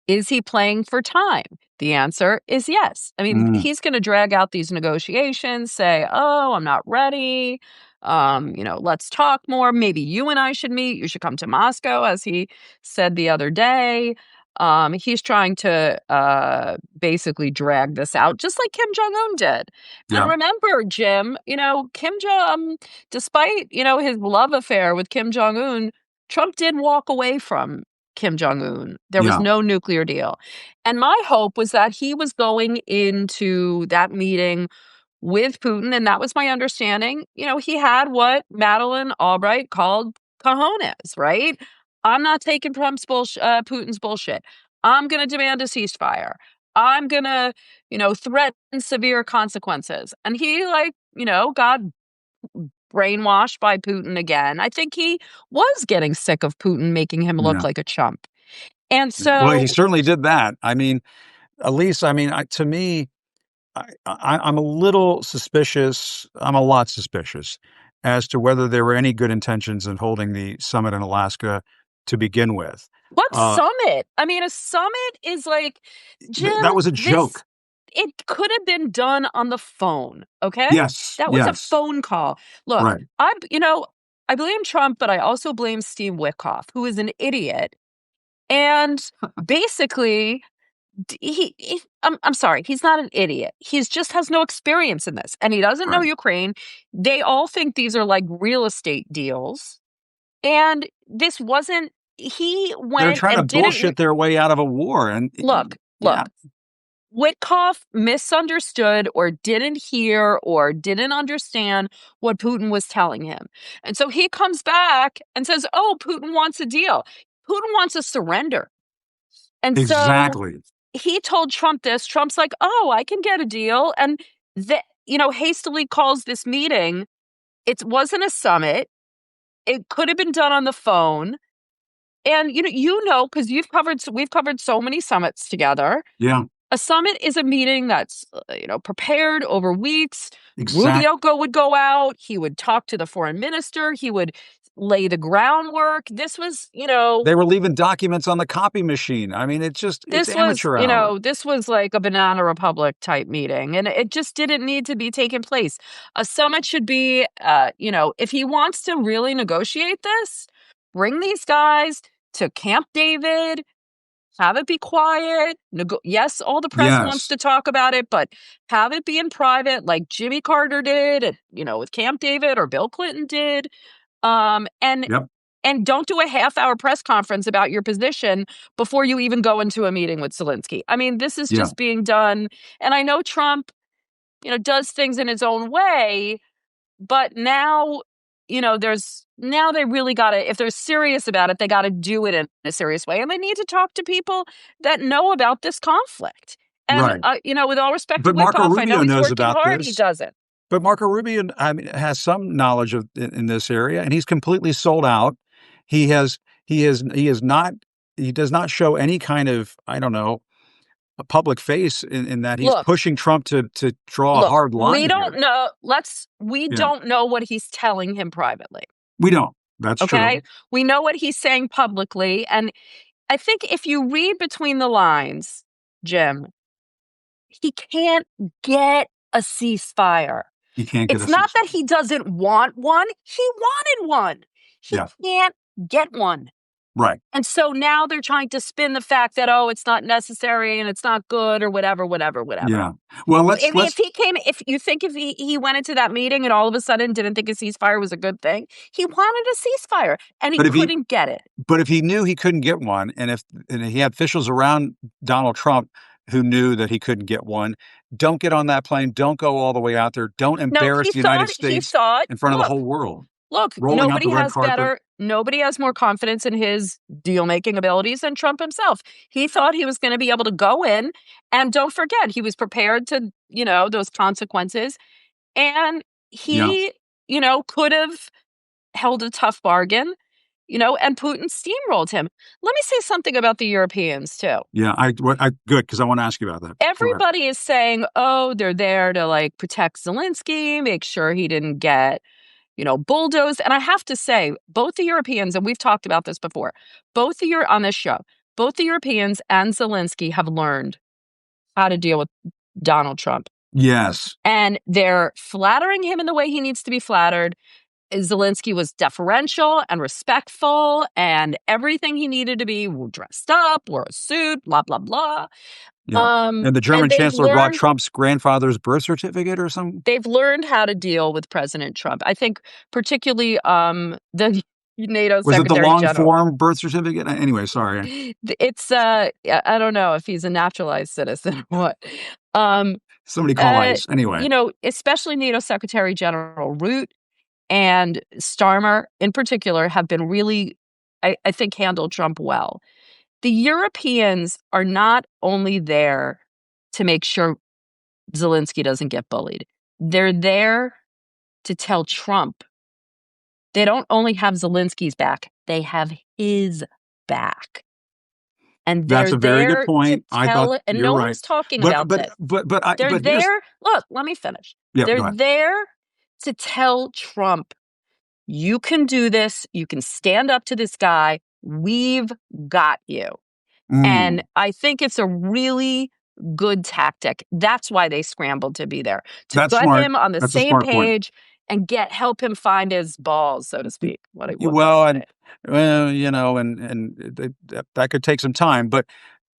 [SPEAKER 4] Is he playing for time? The answer is yes. I mean, he's going to drag out these negotiations, say, oh, I'm not ready. Let's talk more. Maybe you and I should meet. You should come to Moscow, as he said the other day. He's trying to basically drag this out, just like Kim Jong-un did.
[SPEAKER 1] Yeah.
[SPEAKER 4] And remember, Jim, Kim Jong, despite, his love affair with Kim Jong-un, Trump did walk away from Kim Jong-un. There was no nuclear deal. And my hope was that he was going into that meeting with Putin, and that was my understanding. He had what Madeleine Albright called cojones, right? I'm not taking Trump's Putin's bullshit. I'm going to demand a ceasefire. I'm going to, threaten severe consequences. And he got brainwashed by Putin again. I think he was getting sick of Putin making him look like a chump. And so,
[SPEAKER 1] well, he certainly did that. I mean, Elise, to me, I'm a little suspicious. I'm a lot suspicious as to whether there were any good intentions in holding the summit in Alaska to begin with.
[SPEAKER 4] What summit? I mean, a summit is like, Jim,
[SPEAKER 1] that was a joke.
[SPEAKER 4] It could have been done on the phone, okay?
[SPEAKER 1] Yes.
[SPEAKER 4] That was a phone call. Look,
[SPEAKER 1] right.
[SPEAKER 4] I blame Trump, but I also blame Steve Witkoff, who is an idiot. And basically, I'm sorry, he's not an idiot. He just has no experience in this. And he doesn't know Ukraine. They all think these are like real estate deals. And this wasn't, he went
[SPEAKER 1] They're trying
[SPEAKER 4] and
[SPEAKER 1] to bullshit their way out of a war. And
[SPEAKER 4] look. Witkoff misunderstood or didn't hear or didn't understand what Putin was telling him. And so he comes back and says, oh, Putin wants a deal. Putin wants a surrender. And
[SPEAKER 1] exactly.
[SPEAKER 4] So he told Trump this. Trump's like, oh, I can get a deal. And, hastily calls this meeting. It wasn't a summit. It could have been done on the phone. And, because we've covered so many summits together.
[SPEAKER 1] Yeah.
[SPEAKER 4] A summit is a meeting that's, prepared over weeks.
[SPEAKER 1] Exactly.
[SPEAKER 4] Rubio would go out. He would talk to the foreign minister. He would lay the groundwork. This was,
[SPEAKER 1] they were leaving documents on the copy machine. I mean, it's amateur hour.
[SPEAKER 4] This was like a Banana Republic type meeting, and it just didn't need to be taking place. A summit should be, if he wants to really negotiate this, bring these guys to Camp David. Have it be quiet. Yes, all the press wants to talk about it, but have it be in private, like Jimmy Carter did, with Camp David, or Bill Clinton did. And don't do a half-hour press conference about your position before you even go into a meeting with Zelensky. I mean, this is just being done. And I know Trump, does things in his own way, but now, they really got to, if they're serious about it, they got to do it in a serious way. And they need to talk to people that know about this conflict. And, with all respect to Witkoff, I know he's working hard, he doesn't.
[SPEAKER 1] But Marco Rubio, has some knowledge in this area, and he's completely sold out. He has not he does not show any kind of, I don't know, a public face in that he's
[SPEAKER 4] Look,
[SPEAKER 1] pushing Trump to draw a
[SPEAKER 4] look,
[SPEAKER 1] hard line
[SPEAKER 4] we don't
[SPEAKER 1] here.
[SPEAKER 4] know. We
[SPEAKER 1] Yeah.
[SPEAKER 4] don't know what he's telling him privately.
[SPEAKER 1] We don't. That's
[SPEAKER 4] Okay.
[SPEAKER 1] true.
[SPEAKER 4] We know what he's saying publicly. And I think if you read between the lines, Jim, he can't get a ceasefire.
[SPEAKER 1] He can't get
[SPEAKER 4] It's
[SPEAKER 1] a
[SPEAKER 4] not that
[SPEAKER 1] ceasefire.
[SPEAKER 4] he doesn't want one. He wanted one. He
[SPEAKER 1] Yeah.
[SPEAKER 4] can't get one.
[SPEAKER 1] Right.
[SPEAKER 4] And so now they're trying to spin the fact that, oh, it's not necessary and it's not good or whatever.
[SPEAKER 1] Yeah. Well,
[SPEAKER 4] If he went into that meeting and all of a sudden didn't think a ceasefire was a good thing, he wanted a ceasefire and he couldn't get it.
[SPEAKER 1] But if he knew he couldn't get one, and he had officials around Donald Trump who knew that he couldn't get one, don't get on that plane. Don't go all the way out there. Don't embarrass the United States in front of the whole world.
[SPEAKER 4] Look, nobody has more confidence in his deal-making abilities than Trump himself. He thought he was going to be able to go in, and don't forget, he was prepared to, those consequences. And he, could have held a tough bargain, and Putin steamrolled him. Let me say something about the Europeans, too.
[SPEAKER 1] Yeah, good, because I want to ask you about that.
[SPEAKER 4] Everybody is saying, oh, they're there to, protect Zelensky, make sure he didn't get bulldozed. And I have to say, both the Europeans, and we've talked about this before, on this show, both the Europeans and Zelensky have learned how to deal with Donald Trump.
[SPEAKER 1] Yes.
[SPEAKER 4] And they're flattering him in the way he needs to be flattered. Zelensky was deferential and respectful, and everything he needed to be dressed up, wore a suit, blah, blah, blah.
[SPEAKER 1] Yeah. And the German chancellor brought Trump's grandfather's birth certificate or something?
[SPEAKER 4] They've learned how to deal with President Trump. I think particularly the NATO
[SPEAKER 1] Was
[SPEAKER 4] Secretary
[SPEAKER 1] it the long
[SPEAKER 4] General.
[SPEAKER 1] form birth certificate? Anyway, sorry.
[SPEAKER 4] It's I don't know if he's a naturalized citizen or what.
[SPEAKER 1] Somebody call ICE. Anyway.
[SPEAKER 4] Especially NATO Secretary General Root and Starmer in particular have been really, I think, handled Trump well. The Europeans are not only there to make sure Zelensky doesn't get bullied. They're there to tell Trump they don't only have Zelensky's back, they have his back. And
[SPEAKER 1] that's a very good point.
[SPEAKER 4] No one's talking about this. They're there. Look, let me finish.
[SPEAKER 1] Yeah,
[SPEAKER 4] they're there to tell Trump, you can do this. You can stand up to this guy. We've got you. And I think it's a really good tactic. That's why they scrambled to be there. To get him on the same page and help him find his balls, so to speak.
[SPEAKER 1] That could take some time. But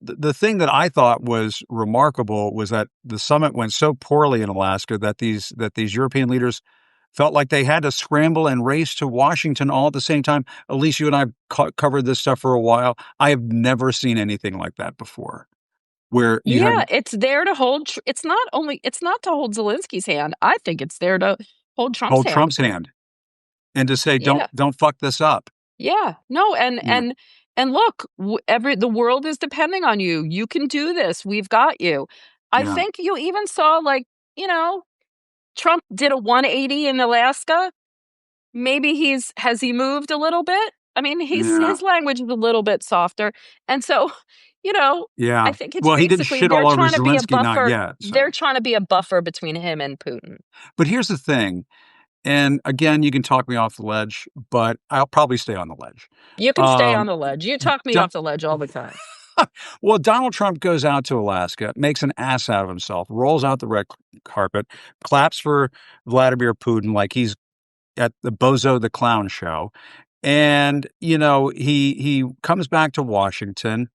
[SPEAKER 1] the thing that I thought was remarkable was that the summit went so poorly in Alaska that these European leaders felt like they had to scramble and race to Washington all at the same time. Elise, you and I have covered this stuff for a while. I have never seen anything like that before.
[SPEAKER 4] It's there to hold. It's not to hold Zelensky's hand. I think it's there to hold Trump's
[SPEAKER 1] hand, and to say, don't fuck this up.
[SPEAKER 4] Yeah, no, and look, the world is depending on you. You can do this. We've got you. I think you even saw Trump did a 180 in Alaska. Maybe has he moved a little bit? I mean, his language is a little bit softer. And so, I think it's
[SPEAKER 1] he didn't shit all over Zelensky, not yet. So.
[SPEAKER 4] They're trying to be a buffer between him and Putin.
[SPEAKER 1] But here's the thing. And again, you can talk me off the ledge, but I'll probably stay on the ledge.
[SPEAKER 4] You can stay on the ledge. You talk me off the ledge all the time.
[SPEAKER 1] Well, Donald Trump goes out to Alaska, makes an ass out of himself, rolls out the red carpet, claps for Vladimir Putin like he's at the Bozo the Clown show. And, he comes back to Washington.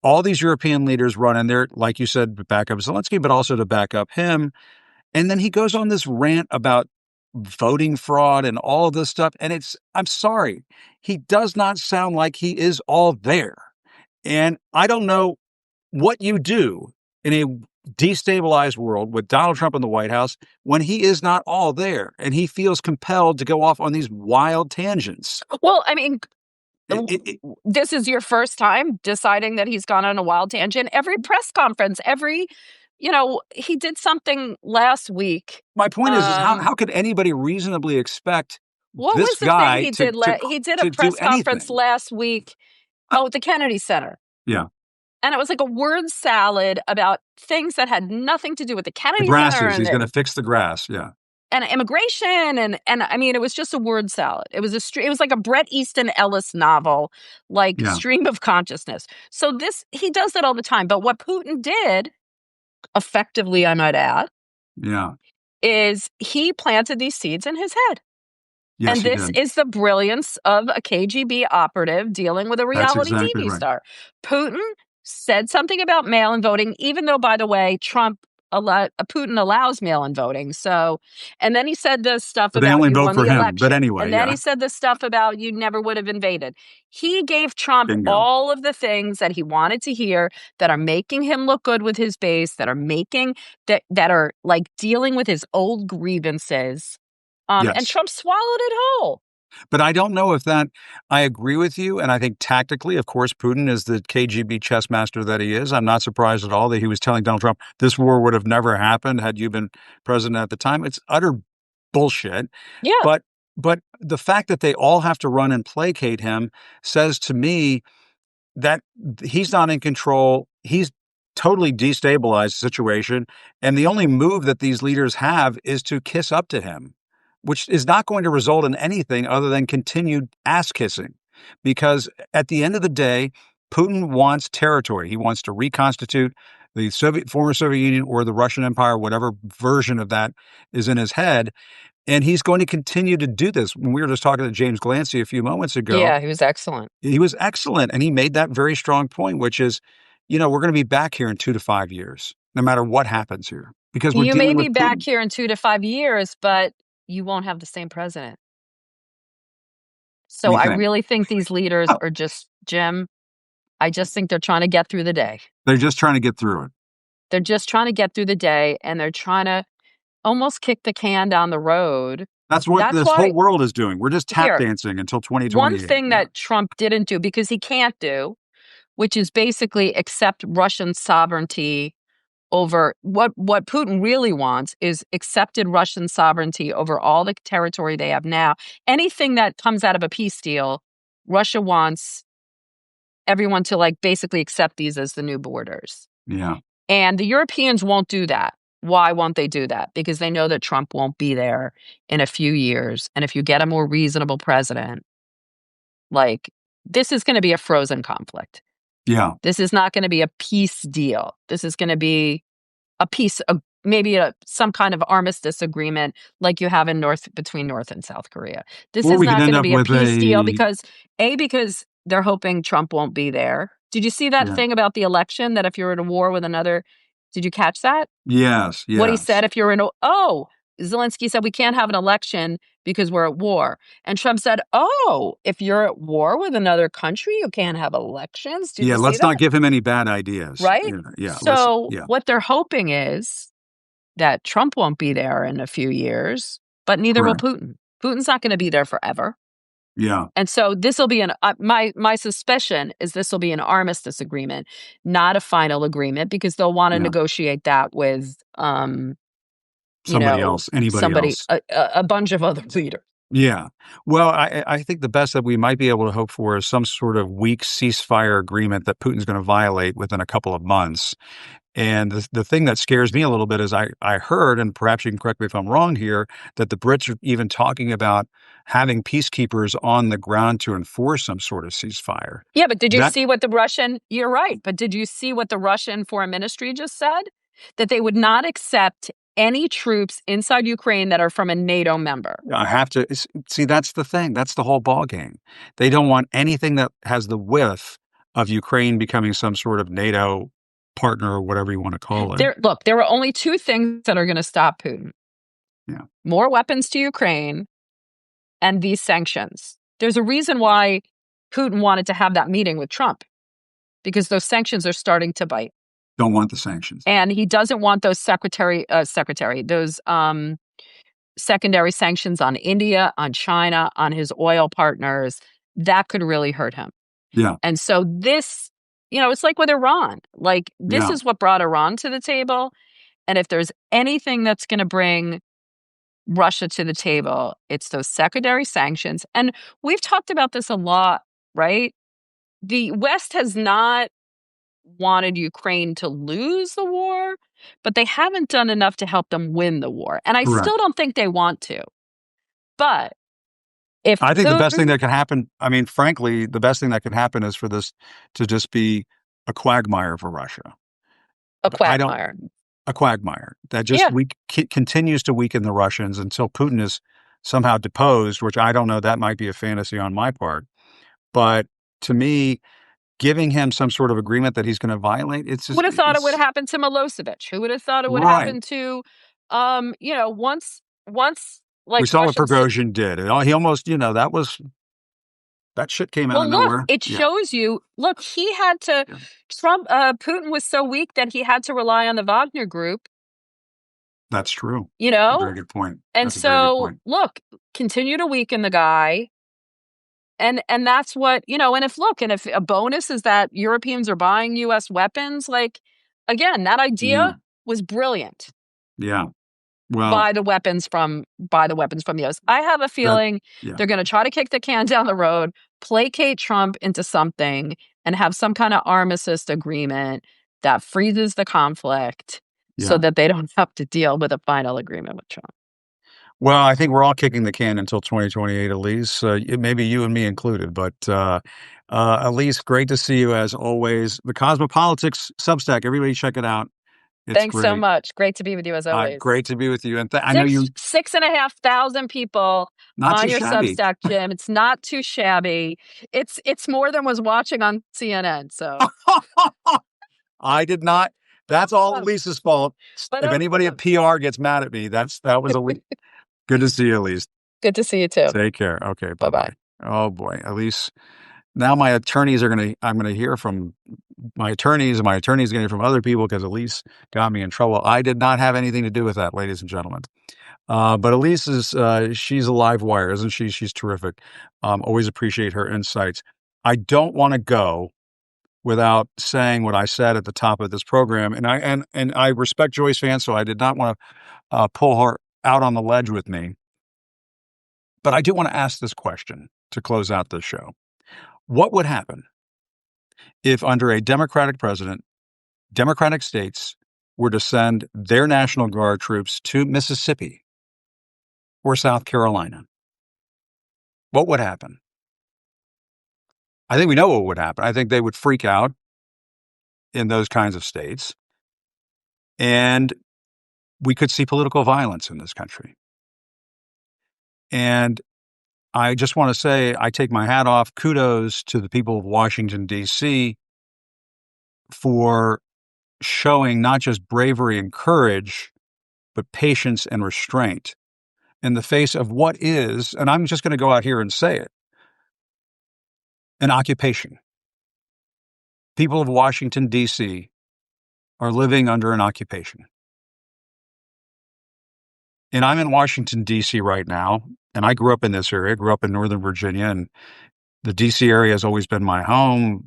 [SPEAKER 1] All these European leaders run in there, like you said, to back up Zelensky, but also to back up him. And then he goes on this rant about voting fraud and all of this stuff. And I'm sorry, he does not sound like he is all there. And I don't know what you do in a destabilized world with Donald Trump in the White House when he is not all there and he feels compelled to go off on these wild tangents.
[SPEAKER 4] Well, I mean, this is your first time deciding that he's gone on a wild tangent. Every press conference, he did something last week.
[SPEAKER 1] My point is how could anybody reasonably expect
[SPEAKER 4] what
[SPEAKER 1] this
[SPEAKER 4] was the
[SPEAKER 1] guy
[SPEAKER 4] thing he did? He did a press conference last week the Kennedy Center.
[SPEAKER 1] Yeah.
[SPEAKER 4] And it was like a word salad about things that had nothing to do with the
[SPEAKER 1] The
[SPEAKER 4] Kennedy Center
[SPEAKER 1] grasses. He's
[SPEAKER 4] and
[SPEAKER 1] going to fix the grass. Yeah.
[SPEAKER 4] and immigration and I mean, it was just a word salad. It was it was like a Bret Easton Ellis novel, like
[SPEAKER 1] Yeah.
[SPEAKER 4] stream of consciousness. So he does that all the time. But what Putin did, effectively, I might add,
[SPEAKER 1] Yeah.
[SPEAKER 4] is he planted these seeds in his head.
[SPEAKER 1] Yes,
[SPEAKER 4] And
[SPEAKER 1] he
[SPEAKER 4] this
[SPEAKER 1] did.
[SPEAKER 4] is the brilliance of a KGB operative dealing with a
[SPEAKER 1] That's
[SPEAKER 4] reality
[SPEAKER 1] exactly
[SPEAKER 4] TV
[SPEAKER 1] right.
[SPEAKER 4] star. Putin said something about mail-in voting, even though, by the way, Putin allows mail-in voting. So, and then he said this stuff
[SPEAKER 1] But they
[SPEAKER 4] about
[SPEAKER 1] only
[SPEAKER 4] you
[SPEAKER 1] vote
[SPEAKER 4] won
[SPEAKER 1] for
[SPEAKER 4] the
[SPEAKER 1] him.
[SPEAKER 4] election.
[SPEAKER 1] But anyway,
[SPEAKER 4] And then
[SPEAKER 1] yeah.
[SPEAKER 4] he said this stuff about you never would have invaded. He gave Trump
[SPEAKER 1] Bingo.
[SPEAKER 4] all of the things that he wanted to hear that are making him look good with his base, that are like dealing with his old grievances. And
[SPEAKER 1] Yes.
[SPEAKER 4] Trump swallowed it whole.
[SPEAKER 1] But I don't know if I agree with you. And I think tactically, of course, Putin is the KGB chess master that he is. I'm not surprised at all that he was telling Donald Trump this war would have never happened had you been president at the time. It's utter bullshit.
[SPEAKER 4] Yeah.
[SPEAKER 1] But the fact that they all have to run and placate him says to me that he's not in control. He's totally destabilized the situation. And the only move that these leaders have is to kiss up to him, which is not going to result in anything other than continued ass kissing. Because at the end of the day, Putin wants territory. He wants to reconstitute the former Soviet Union or the Russian Empire, whatever version of that is in his head. And he's going to continue to do this. When we were just talking to James Glancy a few moments ago.
[SPEAKER 4] Yeah, he was excellent.
[SPEAKER 1] He was excellent. And he made that very strong point, which is, we're going to be back here in 2 to 5 years, no matter what happens here. Because we're
[SPEAKER 4] You may
[SPEAKER 1] dealing
[SPEAKER 4] be
[SPEAKER 1] with
[SPEAKER 4] back
[SPEAKER 1] Putin.
[SPEAKER 4] here in 2 to 5 years, but you won't have the same president. So
[SPEAKER 1] We
[SPEAKER 4] I
[SPEAKER 1] think.
[SPEAKER 4] really think these leaders are just, Jim, I just think they're trying to get through the day.
[SPEAKER 1] They're just trying to get through it.
[SPEAKER 4] They're just trying to get through the day, and they're trying to almost kick the can down the road.
[SPEAKER 1] That's what this whole world is doing. We're just tap dancing until 2028.
[SPEAKER 4] One thing that Trump didn't do, because he can't do, which is basically accept Russian sovereignty over what Putin really wants is accepted Russian sovereignty over all the territory they have now. Anything that comes out of a peace deal, Russia wants everyone to basically accept these as the new borders.
[SPEAKER 1] Yeah.
[SPEAKER 4] And the Europeans won't do that. Why won't they do that? Because they know that Trump won't be there in a few years. And if you get a more reasonable president, this is going to be a frozen conflict.
[SPEAKER 1] Yeah.
[SPEAKER 4] This is not going to be a peace deal. This is going to be a peace, maybe some kind of armistice agreement like you have between North and South Korea. This is not going to be a peace deal because they're hoping Trump won't be there. Did you see that thing about the election, that if you're in a war with another, did you catch that?
[SPEAKER 1] Yes.
[SPEAKER 4] What he said, if you're Zelensky said we can't have an election because we're at war. And Trump said, if you're at war with another country, you can't have elections. Did you see
[SPEAKER 1] let's
[SPEAKER 4] that?
[SPEAKER 1] not give him any bad ideas.
[SPEAKER 4] Right?
[SPEAKER 1] Yeah.
[SPEAKER 4] So what they're hoping is that Trump won't be there in a few years, but neither will Putin. Putin's not going to be there forever.
[SPEAKER 1] Yeah.
[SPEAKER 4] And so this will be my suspicion is this will be an armistice agreement, not a final agreement, because they'll want to negotiate that with
[SPEAKER 1] somebody else, anybody else,
[SPEAKER 4] a bunch of other leaders.
[SPEAKER 1] Yeah. Well, I think the best that we might be able to hope for is some sort of weak ceasefire agreement that Putin's going to violate within a couple of months. And the thing that scares me a little bit is I heard, and perhaps you can correct me if I'm wrong here, that the Brits are even talking about having peacekeepers on the ground to enforce some sort of ceasefire.
[SPEAKER 4] Yeah, but did you see what you're right, but did you see what the Russian Foreign Ministry just said? That they would not accept any troops inside Ukraine that are from a NATO member.
[SPEAKER 1] I have to see, that's the thing. That's the whole ballgame. They don't want anything that has the whiff of Ukraine becoming some sort of NATO partner or whatever you want to call it.
[SPEAKER 4] There are only two things that are going to stop Putin.
[SPEAKER 1] Yeah.
[SPEAKER 4] More weapons to Ukraine and these sanctions. There's a reason why Putin wanted to have that meeting with Trump, because those sanctions are starting to bite.
[SPEAKER 1] Don't want the sanctions.
[SPEAKER 4] And he doesn't want those secondary sanctions on India, on China, on his oil partners. That could really hurt him.
[SPEAKER 1] Yeah.
[SPEAKER 4] And so this, it's like with Iran. This is what brought Iran to the table. And if there's anything that's going to bring Russia to the table, it's those secondary sanctions. And we've talked about this a lot, right? the West has not wanted Ukraine to lose the war, but they haven't done enough to help them win the war. And I
[SPEAKER 1] Correct.
[SPEAKER 4] still don't think they want to. But if
[SPEAKER 1] I think the best thing
[SPEAKER 4] Putin,
[SPEAKER 1] that can happen, I mean, frankly, the best thing that can happen is for this to just be a quagmire for Russia.
[SPEAKER 4] a
[SPEAKER 1] I don't,
[SPEAKER 4] quagmire.
[SPEAKER 1] a quagmire that just
[SPEAKER 4] Yeah.
[SPEAKER 1] continues to weaken the Russians until Putin is somehow deposed, which I don't know, that might be a fantasy on my part. But to me, giving him some sort of agreement that he's going to violate, it's
[SPEAKER 4] Who
[SPEAKER 1] just,
[SPEAKER 4] would have thought it would have happened to Milosevic? Who would have thought it would
[SPEAKER 1] right.
[SPEAKER 4] happen to, once
[SPEAKER 1] We
[SPEAKER 4] like
[SPEAKER 1] saw what
[SPEAKER 4] Russians.
[SPEAKER 1] Prigozhin did. He almost, that shit came out
[SPEAKER 4] Well,
[SPEAKER 1] of
[SPEAKER 4] look,
[SPEAKER 1] nowhere.
[SPEAKER 4] it shows you. Look, he had to.
[SPEAKER 1] Yeah.
[SPEAKER 4] Putin was so weak that he had to rely on the Wagner Group.
[SPEAKER 1] That's true.
[SPEAKER 4] You
[SPEAKER 1] A
[SPEAKER 4] know,
[SPEAKER 1] very good point.
[SPEAKER 4] and
[SPEAKER 1] That's a very good
[SPEAKER 4] so
[SPEAKER 1] point.
[SPEAKER 4] look, continue to weaken the guy. And that's what, and if a bonus is that Europeans are buying US weapons, like, again, that idea was brilliant.
[SPEAKER 1] Yeah. Well,
[SPEAKER 4] Buy the weapons from the US. I have a feeling they're going to try to kick the can down the road, placate Trump into something, and have some kind of armistice agreement that freezes the conflict so that they don't have to deal with a final agreement with Trump.
[SPEAKER 1] Well, I think we're all kicking the can until 2028, Elise, maybe you and me included. But Elise, great to see you as always. The Cosmopolitics Substack, everybody check it out. It's
[SPEAKER 4] Thanks
[SPEAKER 1] great.
[SPEAKER 4] so much. Great to be with you as always.
[SPEAKER 1] Great to be with you. And I know you
[SPEAKER 4] 6,500 people
[SPEAKER 1] not
[SPEAKER 4] on
[SPEAKER 1] too
[SPEAKER 4] your
[SPEAKER 1] shabby.
[SPEAKER 4] Substack, Jim. It's not too shabby. It's more than was watching on CNN. So
[SPEAKER 1] I did not. That's all Elise's fault.
[SPEAKER 4] But
[SPEAKER 1] if anybody at PR gets mad at me, that was Elise. Good to see you, Elise.
[SPEAKER 4] Good to see you too.
[SPEAKER 1] Take care. Okay.
[SPEAKER 4] Bye-bye.
[SPEAKER 1] Oh boy, Elise. Now my attorneys I'm going to hear from my attorneys, and my attorneys going to hear from other people because Elise got me in trouble. I did not have anything to do with that, ladies and gentlemen. But Elise she's a live wire, isn't she? She's terrific. Always appreciate her insights. I don't want to go without saying what I said at the top of this program. And I respect Joyce Vance, so I did not want to pull her out on the ledge with me. But I do want to ask this question to close out this show. What would happen if under a Democratic president, Democratic states were to send their National Guard troops to Mississippi or South Carolina? What would happen? I think we know what would happen. I think they would freak out in those kinds of states, and we could see political violence in this country. And I just want to say I take my hat off. Kudos to the people of Washington, D.C. for showing not just bravery and courage, but patience and restraint in the face of what is, and I'm just going to go out here and say it, an occupation. People of Washington, D.C. are living under an occupation. And I'm in Washington, D.C. right now, and I grew up in this area, grew up in Northern Virginia, and the D.C. area has always been my home.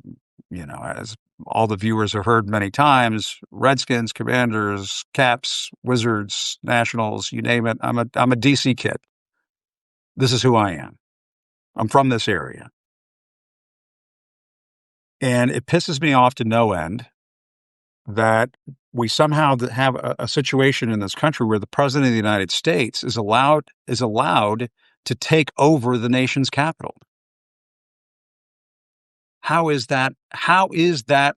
[SPEAKER 1] As all the viewers have heard many times, Redskins, Commanders, Caps, Wizards, Nationals, you name it. I'm a D.C. kid. This is who I am. I'm from this area. And it pisses me off to no end that we somehow have a situation in this country where the president of the United States is allowed to take over the nation's capital. How is that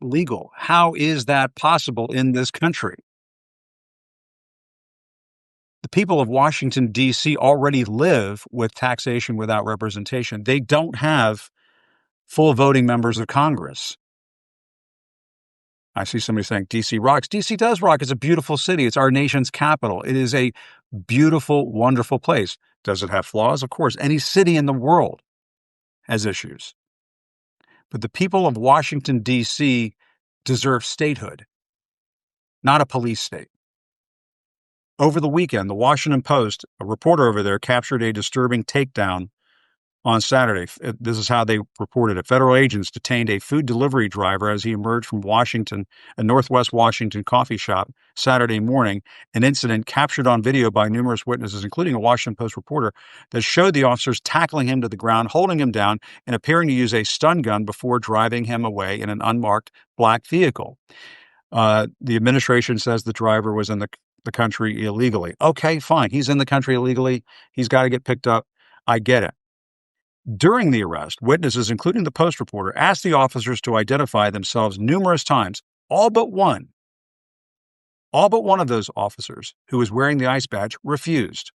[SPEAKER 1] legal? How is that possible in this country? The people of Washington, D.C. already live with taxation without representation. They don't have full voting members of Congress. I see somebody saying D.C. rocks. D.C. does rock. It's a beautiful city. It's our nation's capital. It is a beautiful, wonderful place. Does it have flaws? Of course. Any city in the world has issues. But the people of Washington, D.C. deserve statehood, not a police state. Over the weekend, the Washington Post, a reporter over there, captured a disturbing takedown on Saturday. This is how they reported it. Federal agents detained a food delivery driver as he emerged from a Northwest Washington coffee shop Saturday morning, an incident captured on video by numerous witnesses, including a Washington Post reporter, that showed the officers tackling him to the ground, holding him down, and appearing to use a stun gun before driving him away in an unmarked black vehicle. The administration says the driver was in the country illegally. Okay, fine. He's in the country illegally. He's got to get picked up. I get it. During the arrest, witnesses, including the Post reporter, asked the officers to identify themselves numerous times. All but one of those officers, who was wearing the ICE badge, refused.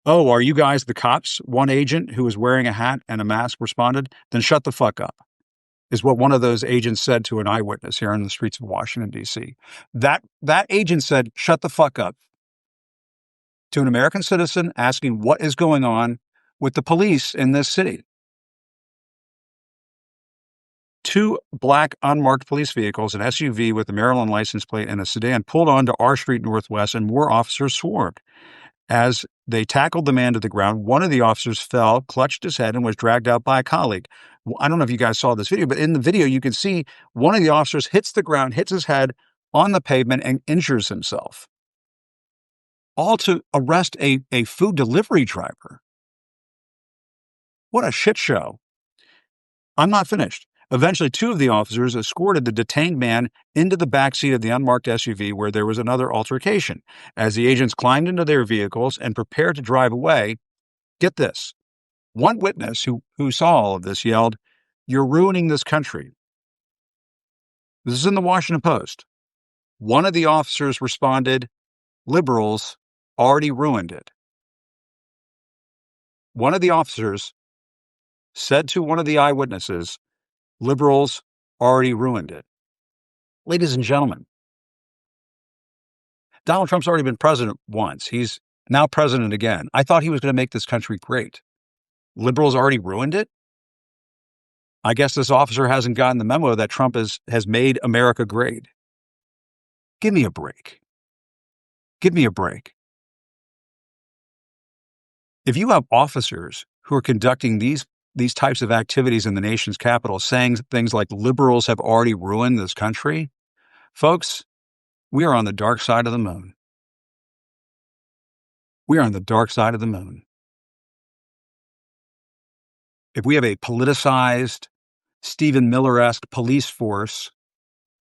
[SPEAKER 1] "Oh, are you guys the cops?" One agent who was wearing a hat and a mask responded. "Then shut the fuck up," is what one of those agents said to an eyewitness here in the streets of Washington, D.C. That agent said, "Shut the fuck up," to an American citizen asking what is going on with the police in this city. Two black unmarked police vehicles, an SUV with a Maryland license plate and a sedan, pulled onto R Street Northwest, and more officers swarmed. As they tackled the man to the ground, one of the officers fell, clutched his head, and was dragged out by a colleague. I don't know if you guys saw this video, but in the video, you can see one of the officers hits the ground, hits his head on the pavement, and injures himself. All to arrest a food delivery driver. What a shit show. I'm not finished. Eventually, two of the officers escorted the detained man into the backseat of the unmarked SUV, where there was another altercation. As the agents climbed into their vehicles and prepared to drive away, get this. One witness who saw all of this yelled, "You're ruining this country." This is in the Washington Post. One of the officers responded, "Liberals already ruined it." One of the officers said to one of the eyewitnesses, "Liberals already ruined it." Ladies and gentlemen, Donald Trump's already been president once. He's now president again. I thought he was going to make this country great. Liberals already ruined it? I guess this officer hasn't gotten the memo that Trump has made America great. Give me a break. Give me a break. If you have officers who are conducting these types of activities in the nation's capital, saying things like liberals have already ruined this country, folks, we are on the dark side of the moon. We are on the dark side of the moon. If we have a politicized, Stephen Miller-esque police force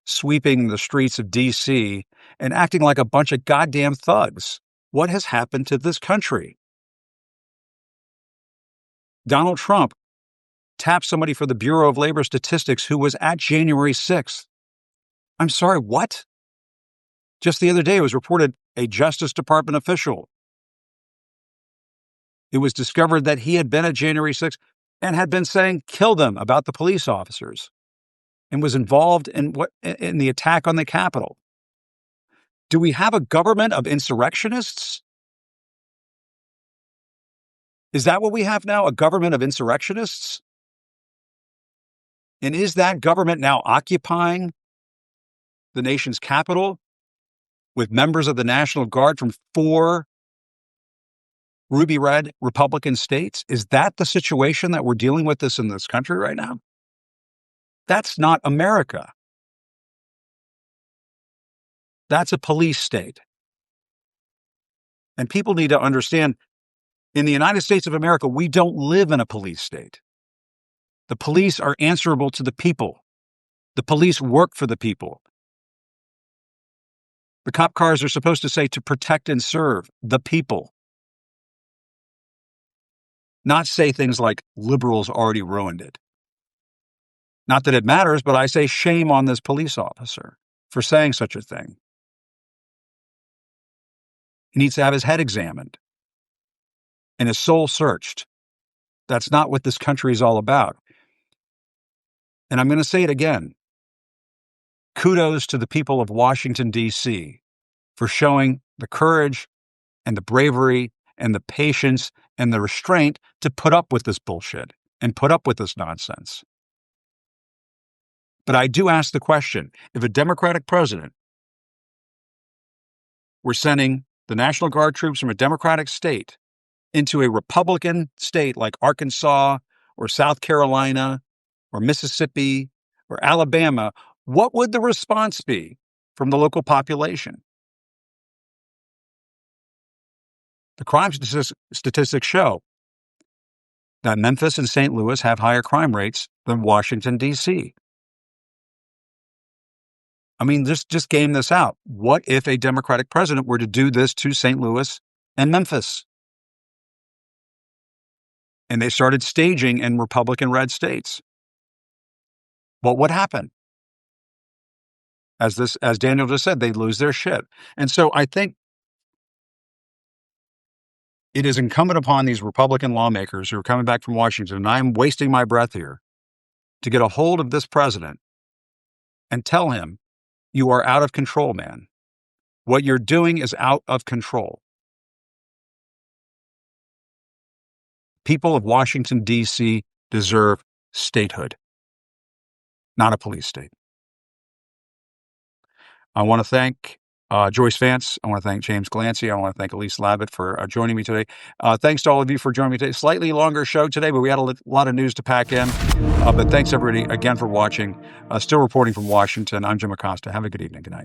[SPEAKER 1] sweeping the streets of D.C. and acting like a bunch of goddamn thugs, what has happened to this country? Donald Trump tapped somebody for the Bureau of Labor Statistics who was at January 6th. I'm sorry, what? Just the other day, it was reported a Justice Department official. It was discovered that he had been at January 6th and had been saying, "Kill them," about the police officers, and was involved in the attack on the Capitol. Do we have a government of insurrectionists? Is that what we have now, a government of insurrectionists? And is that government now occupying the nation's capital with members of the National Guard from 4 ruby red Republican states? Is that the situation that we're dealing with in this country right now? That's not America. That's a police state. And people need to understand, in the United States of America, we don't live in a police state. The police are answerable to the people. The police work for the people. The cop cars are supposed to say to protect and serve the people. Not say things like liberals already ruined it. Not that it matters, but I say shame on this police officer for saying such a thing. He needs to have his head examined and his soul searched. That's not what this country is all about. And I'm going to say it again. Kudos to the people of Washington, D.C. for showing the courage and the bravery and the patience and the restraint to put up with this bullshit and put up with this nonsense. But I do ask the question, if a Democratic president were sending the National Guard troops from a Democratic state into a Republican state like Arkansas or South Carolina or Mississippi or Alabama, what would the response be from the local population? The crime statistics show that Memphis and St. Louis have higher crime rates than Washington, D.C. I mean, just game this out. What if a Democratic president were to do this to St. Louis and Memphis? And they started staging in Republican-red states. What would happen? As Daniel just said, they'd lose their shit. And so I think it is incumbent upon these Republican lawmakers who are coming back from Washington, and I'm wasting my breath here, to get a hold of this president and tell him, you are out of control, man. What you're doing is out of control. People of Washington, D.C. deserve statehood, not a police state. I want to thank Joyce Vance. I want to thank James Glancy. I want to thank Elise Labott for joining me today. Thanks to all of you for joining me today. Slightly longer show today, but we had a lot of news to pack in. But thanks everybody again for watching. Still reporting from Washington. I'm Jim Acosta. Have a good evening. Good night.